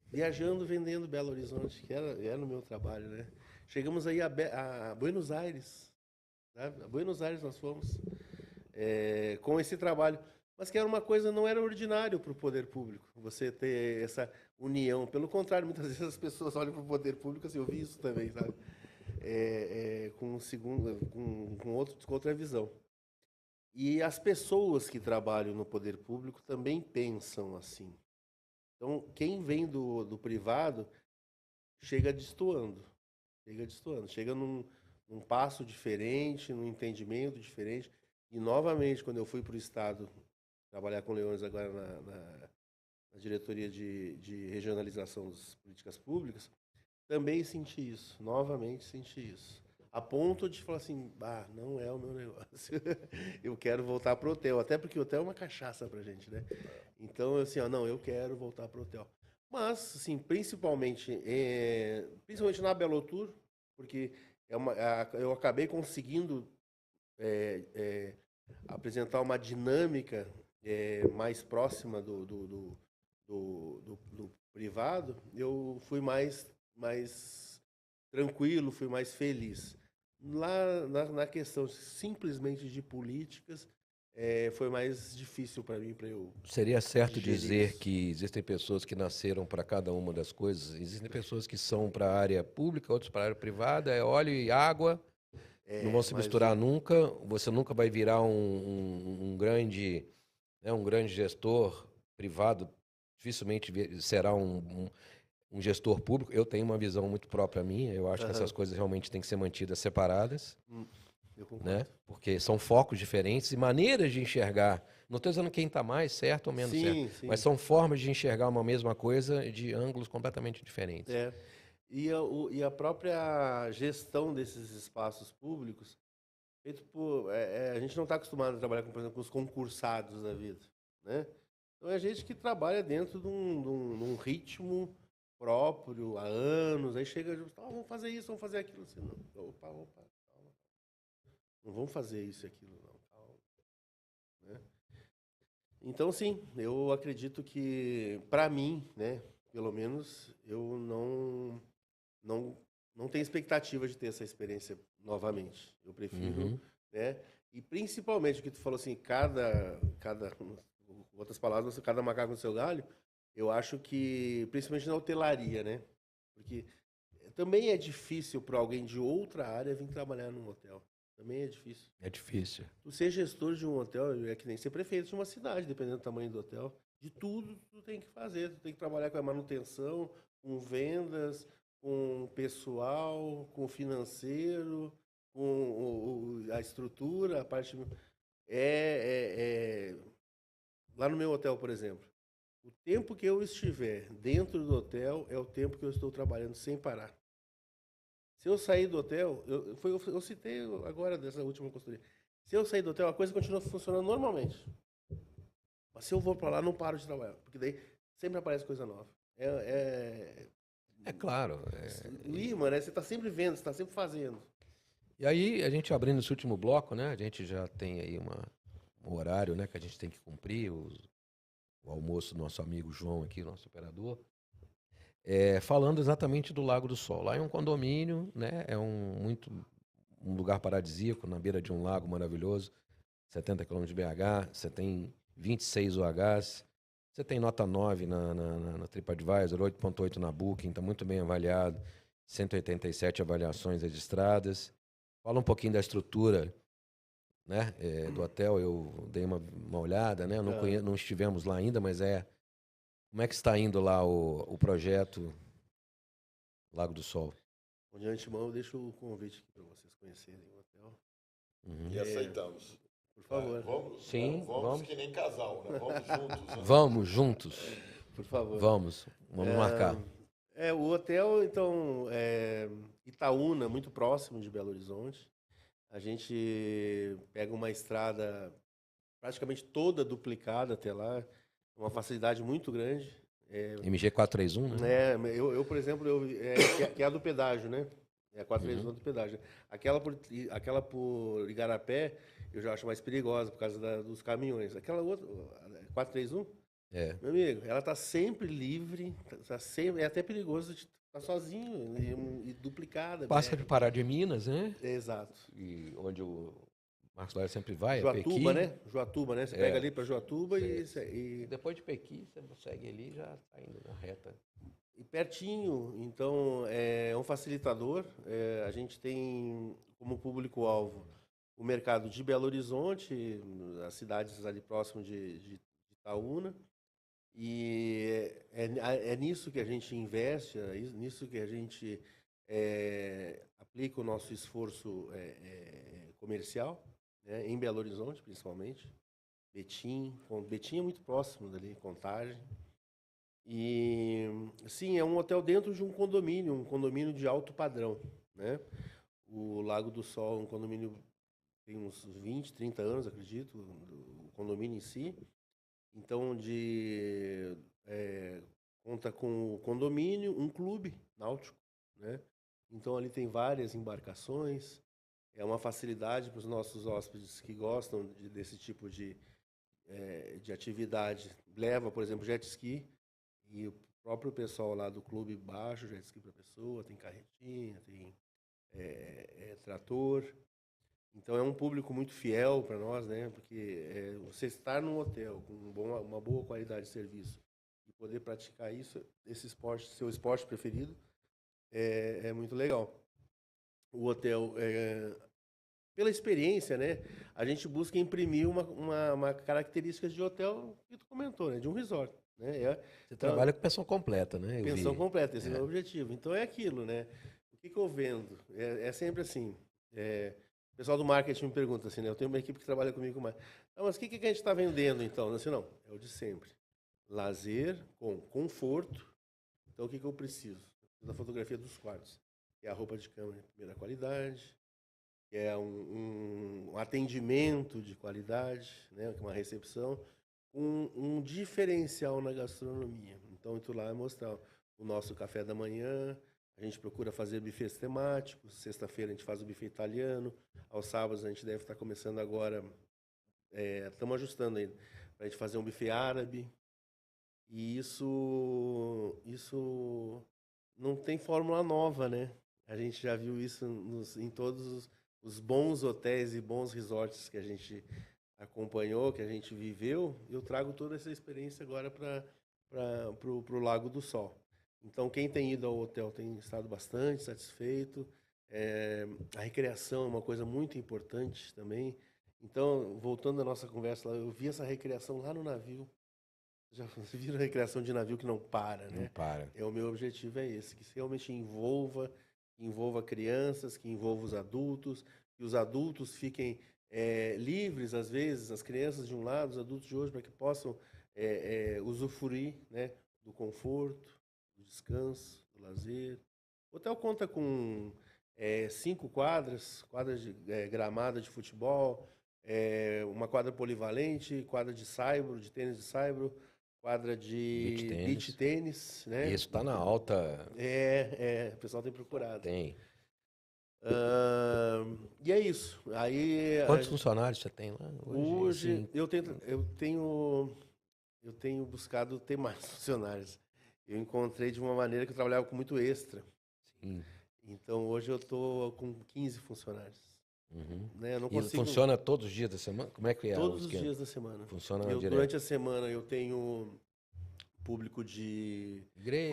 viajando, vendendo Belo Horizonte, que era o meu trabalho, né? Chegamos aí a Buenos Aires, né? A Buenos Aires nós fomos com esse trabalho. Mas que era uma coisa, não era ordinário para o poder público, você ter essa união. Pelo contrário, muitas vezes as pessoas olham para o poder público, assim, eu vi isso também, sabe? Com outra visão. E as pessoas que trabalham no poder público também pensam assim. Então, quem vem do privado chega destoando, chega num passo diferente, num entendimento diferente. E, novamente, quando eu fui para o Estado trabalhar com Leões agora na diretoria de regionalização das políticas públicas, também senti isso, novamente senti isso. A ponto de falar assim, não é o meu negócio. Eu quero voltar para o hotel, até porque o hotel é uma cachaça para a gente, né? Então, assim, não, eu quero voltar para o hotel. Mas, assim, principalmente na Belo Tour, porque eu acabei conseguindo apresentar uma dinâmica mais próxima do privado, eu fui mais tranquilo, fui mais feliz. Lá na questão simplesmente de políticas, foi mais difícil para mim, para eu Seria certo dizer isso. que existem pessoas que nasceram para cada uma das coisas? Existem pessoas que são para a área pública, outros para a área privada, é óleo e água, não vão se misturar nunca, você nunca vai virar um grande gestor privado, dificilmente será um gestor público. Eu tenho uma visão muito própria minha, eu acho que essas coisas realmente têm que ser mantidas separadas, né? Porque são focos diferentes e maneiras de enxergar. Não estou dizendo quem está mais certo ou menos certo, mas são formas de enxergar uma mesma coisa de ângulos completamente diferentes. E a própria gestão desses espaços públicos, feito por, a gente não está acostumado a trabalhar com, por exemplo, com os concursados da vida, né? Então é gente que trabalha dentro de um ritmo próprio há anos, aí chega e diz, vamos fazer isso, vamos fazer aquilo. Assim, não, opa, calma. Não vamos fazer isso e aquilo, não, calma. Né? Então, sim, eu acredito que, para mim, né, pelo menos, eu não tenho expectativa de ter essa experiência novamente. Eu prefiro, né? E principalmente o que tu falou assim, com outras palavras, cada macaco no seu galho, eu acho que, principalmente na hotelaria, né? Porque também é difícil para alguém de outra área vir trabalhar num hotel. Também é difícil. É difícil. Tu ser gestor de um hotel é que nem ser prefeito de uma cidade, dependendo do tamanho do hotel. De tudo tu tem que fazer. Tu tem que trabalhar com a manutenção, com vendas, com pessoal, com financeiro, com a estrutura, a parte. Lá no meu hotel, por exemplo, o tempo que eu estiver dentro do hotel é o tempo que eu estou trabalhando sem parar. Se eu sair do hotel, eu citei agora dessa última consultoria. Se eu sair do hotel, a coisa continua funcionando normalmente. Mas se eu vou para lá, não paro de trabalhar, porque daí sempre aparece coisa nova. É claro. Lima, né? Você está sempre vendo, você está sempre fazendo. E aí, a gente abrindo esse último bloco, né? A gente já tem aí um horário, né? Que a gente tem que cumprir, o almoço do nosso amigo João aqui, nosso operador. Falando exatamente do Lago do Sol. Lá é um condomínio, né? É um lugar paradisíaco, na beira de um lago maravilhoso. 70 km de BH, você tem 26 UHs, você tem nota 9 na TripAdvisor, 8.8 na Booking, está muito bem avaliado, 187 avaliações registradas. Fala um pouquinho da estrutura, né, do hotel. Eu dei uma olhada, né? Não estivemos lá ainda, mas como é que está indo lá o projeto Lago do Sol? De antemão, eu deixo o convite aqui para vocês conhecerem o hotel. E aceitamos. Por favor. Vamos que nem casal, né? Vamos juntos. Né? Vamos juntos. Por favor. Vamos marcar. O hotel, então, Itaúna, muito próximo de Belo Horizonte. A gente pega uma estrada praticamente toda duplicada até lá, uma facilidade muito grande. MG 431, né? Eu por exemplo, que é a do pedágio, né? É a 431 do pedágio. Aquela por Igarapé, eu já acho mais perigosa por causa dos caminhões. Aquela outra, 431, meu amigo, ela tá sempre livre, é até perigoso de estar sozinho e duplicada. Passa de Pará de Minas, né? Exato. E onde o Marcos Soares sempre vai, Joatuba, é Pequi. né? Joatuba, né? Você pega ali para Joatuba e... Depois de Pequi, você segue ali e já tá indo na reta. E pertinho, então é um facilitador. A gente tem como público-alvo o mercado de Belo Horizonte, as cidades ali próximo de Itaúna. E é nisso que a gente investe, nisso que a gente aplica o nosso esforço comercial, né, em Belo Horizonte, principalmente. Betim é muito próximo dali, Contagem. E, sim, é um hotel dentro de um condomínio de alto padrão, né? O Lago do Sol é um condomínio tem uns 20, 30 anos, acredito, o condomínio em si. Então, conta com o condomínio, um clube náutico, né? Então, ali tem várias embarcações. É uma facilidade para os nossos hóspedes que gostam desse tipo de atividade. Leva, por exemplo, jet ski. E o próprio pessoal lá do clube baixa o jet ski para a pessoa, tem carretinha, tem trator. Então é um público muito fiel para nós, né? Porque você estar num hotel com uma boa qualidade de serviço e poder praticar esse esporte, seu esporte preferido, é muito legal. O hotel, pela experiência, né? A gente busca imprimir uma característica de hotel que tu comentou, né? De um resort. Né? Você trabalha com pensão completa, né? Pensão completa, esse é o objetivo. Então é aquilo, né? O que eu vendo? É sempre assim. O pessoal do marketing me pergunta assim, né? Eu tenho uma equipe que trabalha comigo mais. Mas o que a gente está vendendo então? Assim, não, é o de sempre. Lazer com conforto. Então o que eu preciso? Eu preciso da fotografia dos quartos. Que é a roupa de cama de primeira qualidade, que é um atendimento de qualidade, né? Uma recepção. Um diferencial na gastronomia. Então, tu lá mostrar o nosso café da manhã, a gente procura fazer bufês temáticos, sexta-feira a gente faz o buffet italiano, aos sábados a gente deve estar começando agora, estamos ajustando ainda, para a gente fazer um buffet árabe. E isso não tem fórmula nova, né? A gente já viu isso em todos os bons hotéis e bons resorts que a gente acompanhou, que a gente viveu, eu trago toda essa experiência agora para o Lago do Sol. Então, quem tem ido ao hotel tem estado bastante satisfeito. A recreação é uma coisa muito importante também. Então, voltando à nossa conversa lá, eu vi essa recreação lá no navio. Já viram a recreação de navio que não para, né? Não para. O meu objetivo é esse, que realmente envolva crianças, que envolva os adultos, que os adultos fiquem livres, às vezes, as crianças de um lado, os adultos de outro, para que possam usufruir, né, do conforto, do descanso, do lazer. O hotel conta com 5 quadras de gramada de futebol, uma quadra polivalente, quadra de saibro, de tênis de saibro, quadra de beach tênis, né? Isso está na alta. O pessoal tem procurado. Tem. E é isso. Aí, quantos funcionários você tem lá? Hoje assim? eu tenho buscado ter mais funcionários. Eu encontrei de uma maneira que eu trabalhava com muito extra. Sim. Então, hoje eu estou com 15 funcionários. Uhum. Né? Eu não E consigo... funciona todos os dias da semana? Como é que é? Todos os dias da semana. Funciona direto? Durante a semana eu tenho público de igrejas,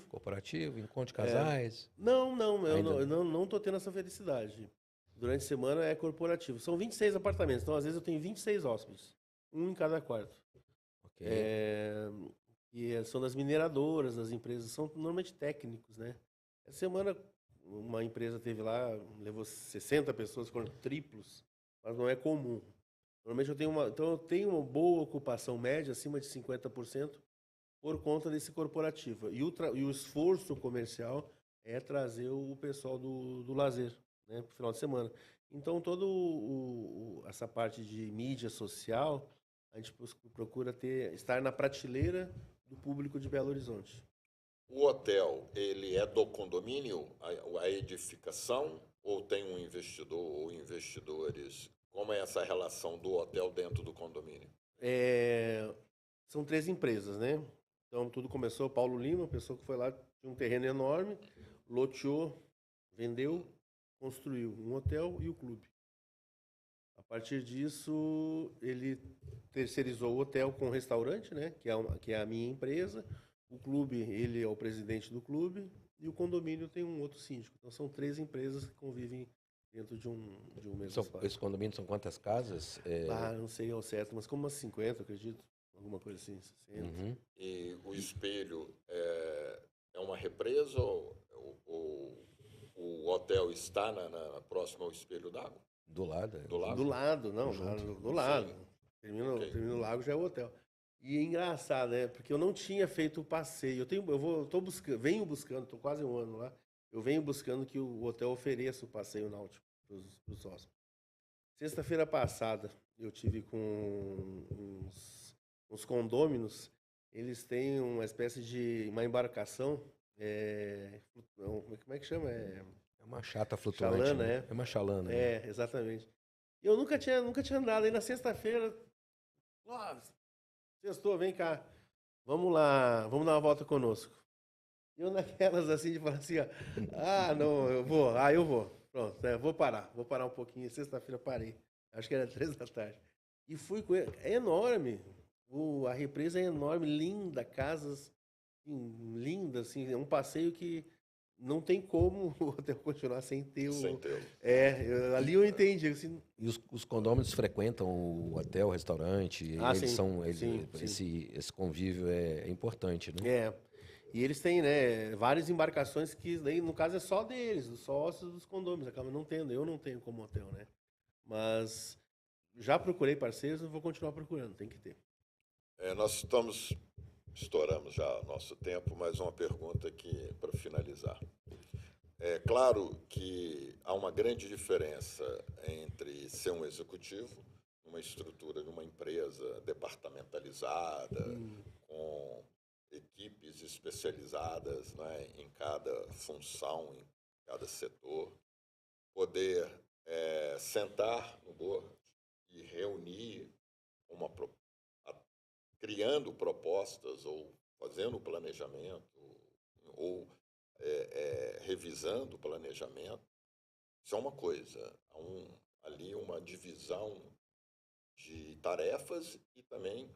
corporativo, encontro de casais. Não, eu não estou tendo essa felicidade. Durante a semana é corporativo. São 26 apartamentos, então às vezes eu tenho 26 hóspedes, um em cada quarto. Ok. E são das mineradoras, das empresas, são normalmente técnicos, né? Essa semana uma empresa teve lá, levou 60 pessoas, foram triplos, mas não é comum. Normalmente eu tenho uma boa ocupação média, acima de 50%, por conta desse corporativo. E o esforço comercial é trazer o pessoal do lazer, né, para o final de semana. Então, toda essa parte de mídia social, a gente procura estar na prateleira do público de Belo Horizonte. O hotel, ele é do condomínio, a edificação, ou tem um investidor ou investidores? Como é essa relação do hotel dentro do condomínio? São 3 empresas, né? Então, tudo começou, Paulo Lima, pessoa que foi lá, tinha um terreno enorme, loteou, vendeu, construiu um hotel e o clube. A partir disso, ele terceirizou o hotel com o restaurante, né? Que é a minha empresa. O clube, ele é o presidente do clube. E o condomínio tem um outro síndico. Então, são 3 empresas que convivem dentro de um mesmo espaço. Esse condomínio são quantas casas? Não sei ao certo, mas como umas 50, acredito. Alguma coisa assim, 60. Uhum. E o espelho é uma represa ou o hotel está próximo ao espelho d'água? Do lado? Do lado? Do lado, não. Do lado. Termina o lago, já é o hotel. E é engraçado, né? Porque eu não tinha feito o passeio. Venho buscando, estou quase um ano lá. Eu venho buscando que o hotel ofereça o passeio náutico para os hóspedes. Sexta-feira passada, eu tive com uns condôminos. Eles têm uma espécie de uma embarcação. Como é que chama? É uma chata flutuante. Chalana, né? É uma chalana. Exatamente. E eu nunca tinha andado. Aí na sexta-feira, sextou, vem cá. Vamos lá, vamos dar uma volta conosco. Eu naquelas assim, de falar assim, não, eu vou. Pronto, vou parar um pouquinho. Sexta-feira parei. Acho que era 3 da tarde. E fui com ele. É enorme. A represa é enorme, linda, casas lindas, assim. É um passeio que não tem como o hotel continuar sem ter o... Sem ter. Ali eu entendi. Assim... E os condôminos frequentam o hotel, o restaurante? Esse convívio é importante, né? E eles têm, né, várias embarcações que, no caso, é só deles, os sócios dos condôminos. Acaba não tendo, eu não tenho como hotel, né? Mas já procurei parceiros e vou continuar procurando, tem que ter. Nós estouramos já nosso tempo, mas uma pergunta aqui para finalizar. É claro que há uma grande diferença entre ser um executivo, uma estrutura de uma empresa departamentalizada, com equipes especializadas, né, em cada função, em cada setor, poder sentar no board e reunir criando propostas ou fazendo planejamento ou revisando o planejamento Isso é uma coisa. Há ali uma divisão de tarefas e também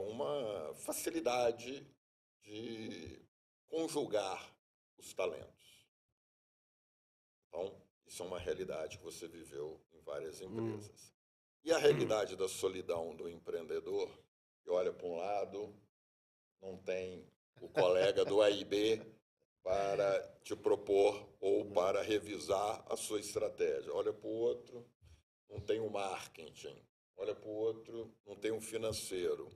uma facilidade de conjugar os talentos. Então, isso é uma realidade que você viveu em várias empresas. E a realidade da solidão do empreendedor, que olha para um lado, não tem o colega do A e B para te propor ou para revisar a sua estratégia. Olha para o outro, não tem o marketing. Olha para o outro, não tem um financeiro.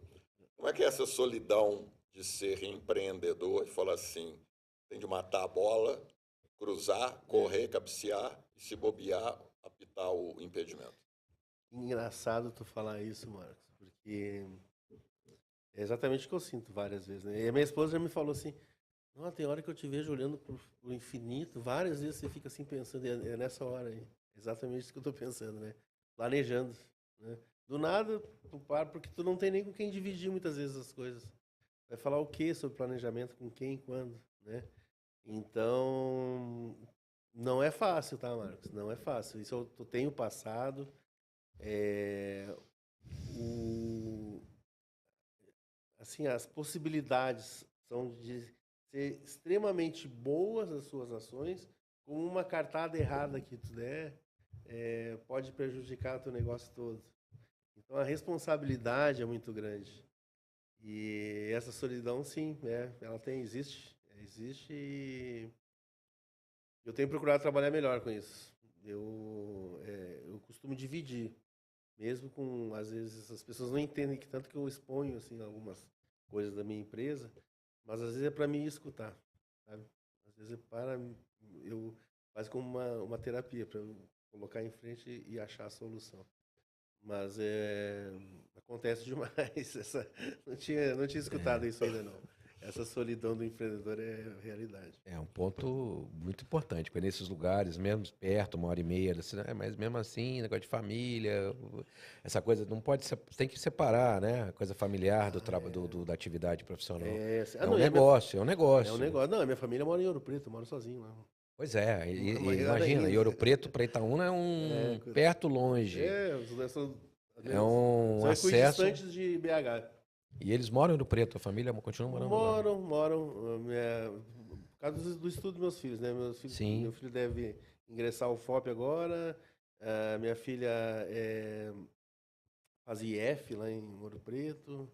Como é que é essa solidão de ser empreendedor e falar assim, tem de matar a bola, cruzar, correr, cabecear e se bobear, apitar o impedimento? Engraçado tu falar isso, Marcos, porque é exatamente o que eu sinto várias vezes, né? E a minha esposa já me falou assim, não, tem hora que eu te vejo olhando pro infinito, várias vezes você fica assim pensando, é nessa hora aí, exatamente isso que eu tô pensando, né? Planejando, né? Do nada, tu para, porque tu não tem nem com quem dividir muitas vezes as coisas. Vai falar o que sobre planejamento, com quem, quando, né? Então, não é fácil, tá, Marcos? Não é fácil. Isso eu tenho passado. O, assim, as possibilidades são de ser extremamente boas as suas ações, com uma cartada errada que tu der, pode prejudicar o teu negócio todo. Então a responsabilidade é muito grande. E essa solidão, sim, ela existe e eu tenho procurado trabalhar melhor com isso. Eu costumo dividir, mesmo com, às vezes, as pessoas não entendem que tanto que eu exponho, assim, algumas coisas da minha empresa, mas às vezes é para mim escutar, sabe? Às vezes é para eu quase como uma terapia, para eu colocar em frente e achar a solução. Mas acontece demais. Não tinha escutado isso ainda não. Essa solidão do empreendedor é realidade. É um ponto muito importante, porque nesses lugares, mesmo perto, 1h30, assim, mas mesmo assim, negócio de família, essa coisa não pode ser, tem que separar, né? A coisa familiar da atividade profissional. É um Não, negócio, é um é um negócio. negócio. Não, a minha família mora em Ouro Preto, eu moro sozinho lá. Pois é, Melhor imagina, ainda. Ouro Preto para Itaúna é perto longe, é um são acesso, equidistantes de BH. e eles moram em Ouro Preto, a família continua morando lá. Moram. Por causa do estudo dos meus filhos, né? Sim. Meu filho deve ingressar ao FOP agora. Minha filha faz IF lá em Ouro Preto.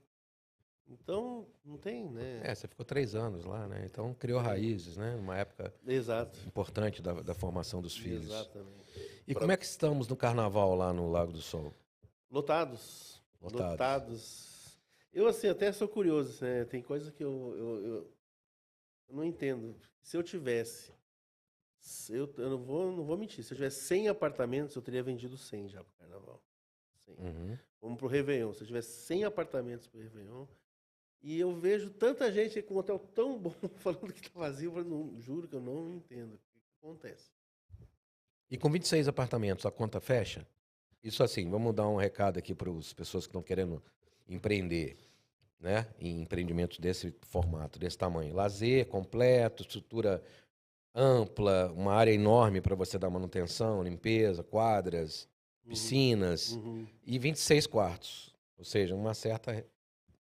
Então, não tem, né? Você ficou 3 anos lá, né? Então criou raízes, né? Numa época Exato. importante da formação dos filhos. Exatamente. E como é que estamos no carnaval lá no Lago do Sol? Lotados. Eu, assim, até sou curioso, né? Tem coisa que eu não entendo. Se eu tivesse, eu não vou mentir, se eu tivesse 100 apartamentos, eu teria vendido 100 já pro carnaval. 100. Uhum. Vamos pro Réveillon. Se eu tivesse 100 apartamentos pro Réveillon, e eu vejo tanta gente com um hotel tão bom falando que tá vazio, eu não, juro que eu não entendo o que acontece. E com 26 apartamentos, a conta fecha? Isso assim, vamos dar um recado aqui para as pessoas que estão querendo empreender, né? Em empreendimentos desse formato, desse tamanho. Lazer completo, estrutura ampla, uma área enorme para você dar manutenção, limpeza, quadras, piscinas, e 26 quartos. Ou seja, um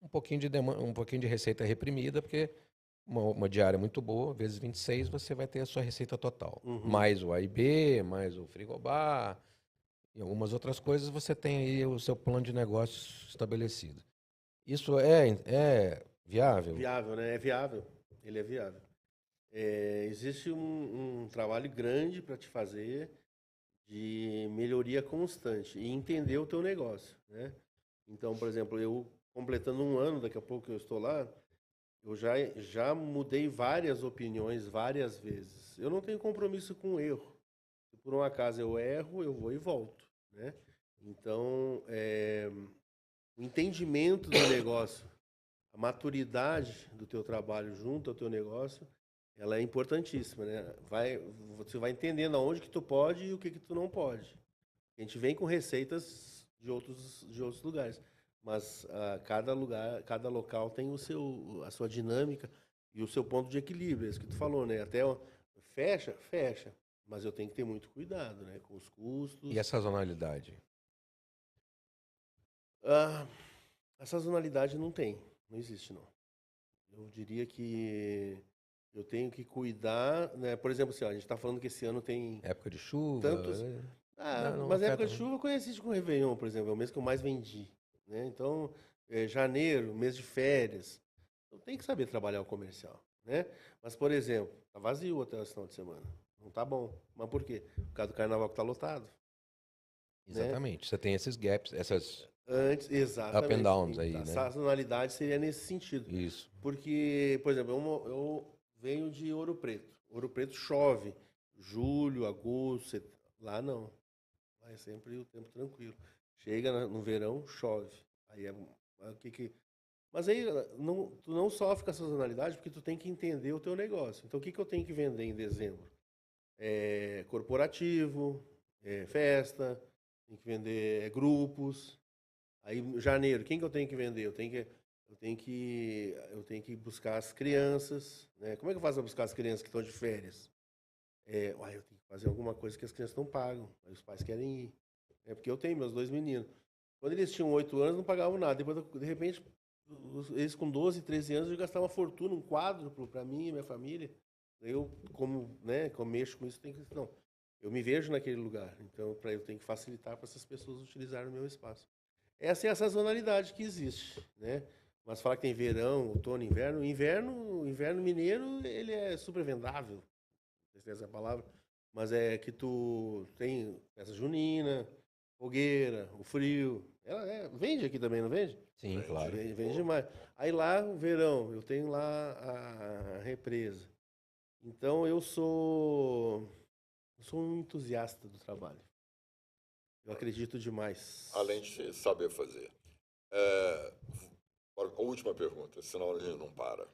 pouquinho de receita reprimida, porque uma diária muito boa, vezes 26, você vai ter a sua receita total. Mais o A e B, mais o frigobar, e algumas outras coisas, você tem aí o seu plano de negócio estabelecido. Isso é viável? Viável, né? É viável. Ele é viável. Existe um trabalho grande para te fazer de melhoria constante e entender o teu negócio, né? Então, por exemplo, eu completando 1 ano, daqui a pouco eu estou lá, eu já mudei várias opiniões várias vezes. Eu não tenho compromisso com o erro. Se por um acaso eu erro, eu vou e volto, né? Então, o entendimento do negócio, a maturidade do teu trabalho junto ao teu negócio, ela é importantíssima, né? Você vai entendendo aonde que tu pode e o que tu não pode. A gente vem com receitas de outros lugares, mas cada local tem a sua dinâmica e o seu ponto de equilíbrio, é isso que tu falou, né? Até fecha, Mas eu tenho que ter muito cuidado, né? Com os custos. E a sazonalidade? A sazonalidade não tem, não existe não. Eu diria que eu tenho que cuidar, né? Por exemplo, assim, ó, a gente está falando que esse ano tem Época de chuva? tantos. Não Mas época afeta. de chuva coincide com o Réveillon, por exemplo, é o mês que eu mais vendi, né? Então, janeiro, mês de férias, eu tenho que saber trabalhar o comercial, né? Mas, por exemplo, tá vazio o hotel esse final de semana, não tá bom. Mas por quê? Por causa do carnaval que tá lotado, né? Exatamente. Você tem esses gaps, essas Antes, up and exatamente. downs aí, A né? sazonalidade seria nesse sentido. Isso. Porque, por exemplo, eu venho de Ouro Preto. Ouro Preto chove. Julho, agosto, lá não. Lá é sempre o tempo tranquilo. Chega no verão, chove. Aí o que. Mas aí tu não sofre com a sazonalidade porque tu tem que entender o teu negócio. Então o que eu tenho que vender em dezembro? Corporativo, festa, tem que vender grupos. Aí, em janeiro, quem que eu tenho que vender? Eu tenho que buscar as crianças, né? Como é que eu faço para buscar as crianças que estão de férias? Eu tenho que fazer alguma coisa que as crianças não pagam. Aí os pais querem ir. Porque eu tenho meus 2 meninos. Quando eles tinham 8 anos, não pagavam nada. Depois, de repente, eles com 12, 13 anos, eu gastava uma fortuna, um quádruplo para mim e minha família. Eu, como mexo com isso, não. Eu me vejo naquele lugar. Então, eu tenho que facilitar para essas pessoas utilizarem o meu espaço. Essa é a sazonalidade que existe, né? Mas falar que tem verão, outono, inverno. Inverno mineiro, ele é super vendável. Não sei se é essa a palavra. Mas é que tu tem festa junina, fogueira, o frio. Ela vende aqui também, não vende? Sim, claro. Vende demais. Aí lá, o verão, eu tenho lá a represa. Então eu sou um entusiasta do trabalho. Eu acredito demais. Além de saber fazer. É, a última pergunta, senão a gente não para.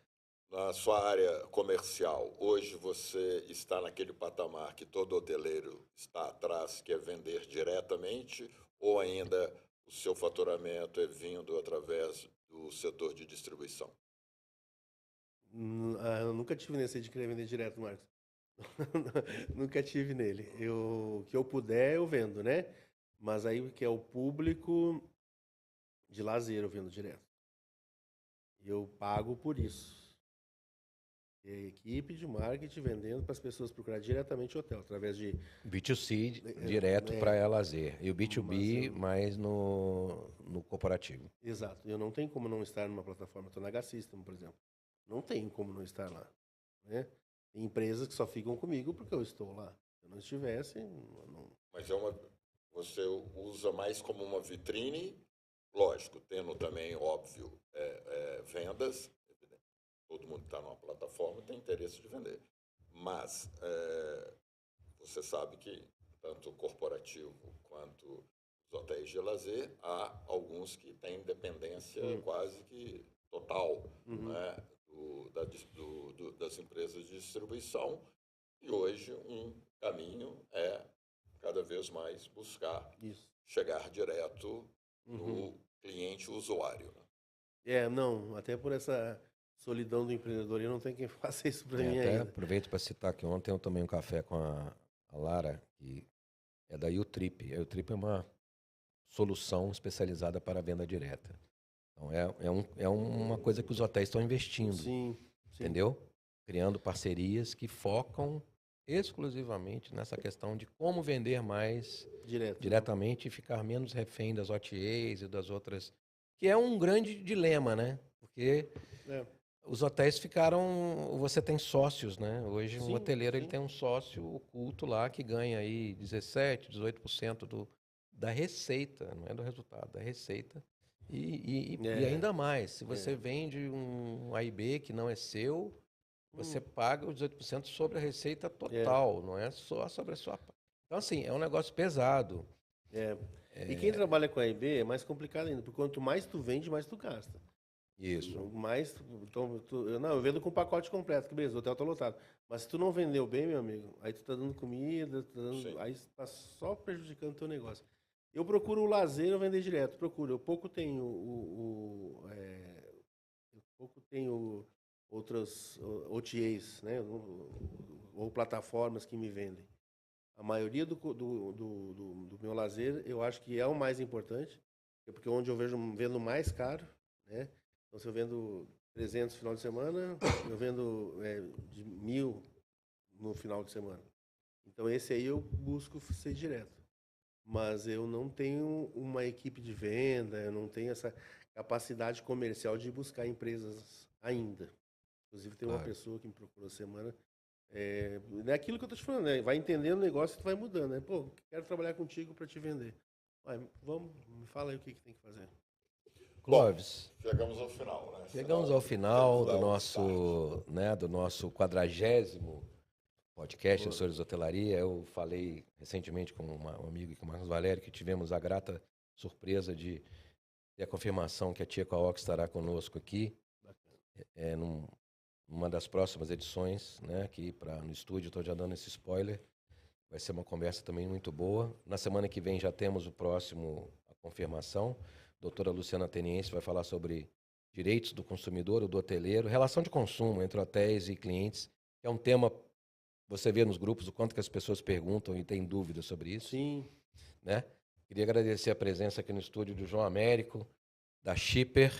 Na sua área comercial, hoje você está naquele patamar que todo hoteleiro está atrás, que é vender diretamente, ou ainda o seu faturamento é vindo através do setor de distribuição? Eu nunca tive nesse de querer vender direto, Marcos. Nunca tive nele. O que eu puder, eu vendo, né? Mas aí que é o público de lazer, eu vendo direto. Eu pago por isso. E a equipe de marketing vendendo para as pessoas procurar diretamente o hotel, através de. B2C direto para lazer. E o B2B Mas mais no corporativo. Exato. Eu não tenho como não estar numa plataforma. Estou na H-System, por exemplo. Não tenho como não estar lá, né? Tem empresas que só ficam comigo porque eu estou lá. Se eu não estivesse, não. Mas você usa mais como uma vitrine, lógico, tendo também, óbvio, vendas. Todo mundo que está numa plataforma tem interesse de vender. Mas você sabe que tanto o corporativo quanto os hotéis de lazer, há alguns que têm dependência quase que total, né, das empresas de distribuição. E hoje um caminho é cada vez mais buscar Isso. chegar direto no cliente usuário. Né? Não, até por essa solidão do empreendedor, eu não tenho quem faça isso para mim Até ainda. aproveito para citar que ontem eu tomei um café com a Lara, que é da Utrip. A Utrip é uma solução especializada para a venda direta. Então, é uma coisa que os hotéis estão investindo, Sim. entendeu? Criando parcerias que focam exclusivamente nessa questão de como vender mais diretamente e ficar menos refém das OTAs e das outras, que é um grande dilema, né? Porque os hotéis ficaram, você tem sócios, né? Hoje um hoteleiro ele tem um sócio oculto lá que ganha aí 17, 18% da receita, não é do resultado, da receita. E ainda mais, se você vende um A e B que não é seu, você paga os 18% sobre a receita total, não é só sobre a sua. Então, assim, é um negócio pesado. E quem trabalha com A e B é mais complicado ainda, porque quanto mais tu vende, mais tu gasta. Isso. Então, eu vendo com pacote completo, que beleza, o hotel tá lotado. Mas se tu não vendeu bem, meu amigo, aí tu tá dando comida, aí tá só prejudicando o teu negócio. Eu procuro o lazer, eu vender direto, procuro. Eu pouco tenho outras OTAs, né? Ou plataformas que me vendem. a maioria do meu lazer, eu acho que é o mais importante, porque é onde eu vendo mais caro, né? Então, se eu vendo 300 no final de semana, eu vendo de 1.000 no final de semana. Então, esse aí eu busco ser direto. Mas eu não tenho uma equipe de venda, eu não tenho essa capacidade comercial de buscar empresas ainda. Inclusive, tem uma pessoa que me procurou semana. É aquilo que eu estou te falando, né? Vai entendendo o negócio e tu vai mudando, né? Pô, quero trabalhar contigo para te vender. Vamos, me fala aí o que tem que fazer. Clóvis. Bom, chegamos ao final, né? Chegamos ao final do nosso 40º podcast Gestores de Hotelaria. Eu falei recentemente com um amigo, com o Marcos Valério, que tivemos a grata surpresa de ter a confirmação que a Tia Coaox estará conosco aqui numa das próximas edições, né, aqui no estúdio. Estou já dando esse spoiler. Vai ser uma conversa também muito boa. Na semana que vem já temos a confirmação. A doutora Luciana Ateniense vai falar sobre direitos do consumidor, ou do hoteleiro, relação de consumo entre hotéis e clientes, que é um tema, você vê nos grupos o quanto que as pessoas perguntam e têm dúvidas sobre isso. Sim. Né? Queria agradecer a presença aqui no estúdio do João Américo, da Shipper,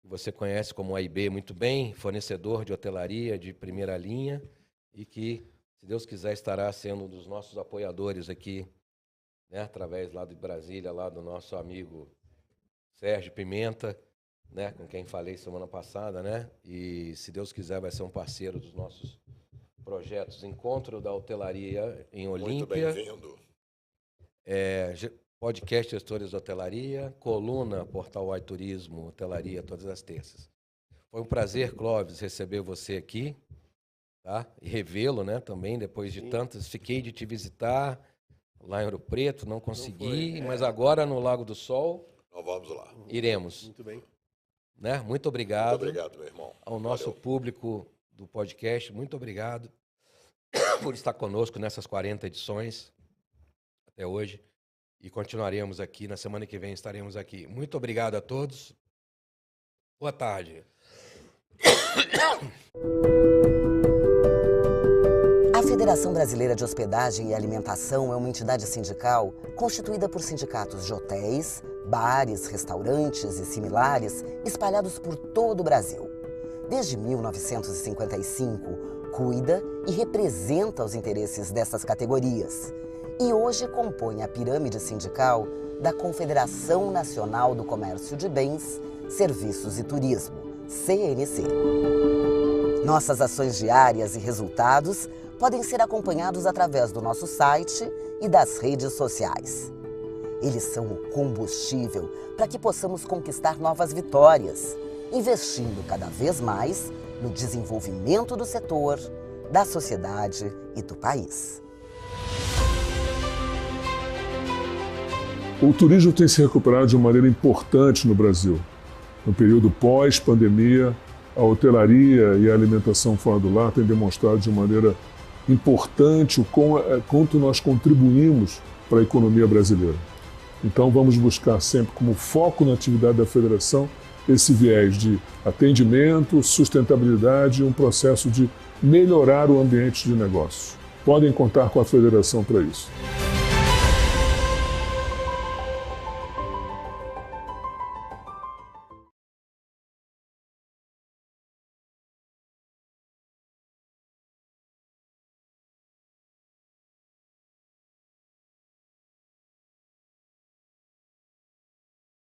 que você conhece como AIB muito bem, fornecedor de hotelaria de primeira linha e que, se Deus quiser, estará sendo um dos nossos apoiadores aqui, né? Através lá de Brasília, lá do nosso amigo Sérgio Pimenta, né? Com quem falei semana passada, né? E, se Deus quiser, vai ser um parceiro dos nossos projetos. Encontro da Hotelaria em Olímpia. Muito bem-vindo. Podcast Gestores de Hotelaria, coluna Portal Wide Turismo, Hotelaria, todas as terças. Foi um prazer, Clóvis, receber você aqui, tá? E revê-lo, né, também, depois de tantas. Fiquei de te visitar lá em Ouro Preto, não consegui, mas agora no Lago do Sol. Nós vamos lá. Iremos. Muito bem. Né? Muito obrigado. Muito obrigado, meu irmão. Ao nosso público do podcast, muito obrigado por estar conosco nessas 40 edições até hoje. E continuaremos aqui, na semana que vem estaremos aqui. Muito obrigado a todos. Boa tarde. A Federação Brasileira de Hospedagem e Alimentação é uma entidade sindical constituída por sindicatos de hotéis, bares, restaurantes e similares espalhados por todo o Brasil. Desde 1955, cuida e representa os interesses dessas categorias. E hoje compõe a pirâmide sindical da Confederação Nacional do Comércio de Bens, Serviços e Turismo, CNC. Nossas ações diárias e resultados podem ser acompanhados através do nosso site e das redes sociais. Eles são o combustível para que possamos conquistar novas vitórias, investindo cada vez mais no desenvolvimento do setor, da sociedade e do país. O turismo tem se recuperado de uma maneira importante no Brasil. No período pós-pandemia, a hotelaria e a alimentação fora do lar têm demonstrado de maneira importante o quanto nós contribuímos para a economia brasileira. Então vamos buscar sempre como foco na atividade da Federação esse viés de atendimento, sustentabilidade e um processo de melhorar o ambiente de negócio. Podem contar com a Federação para isso.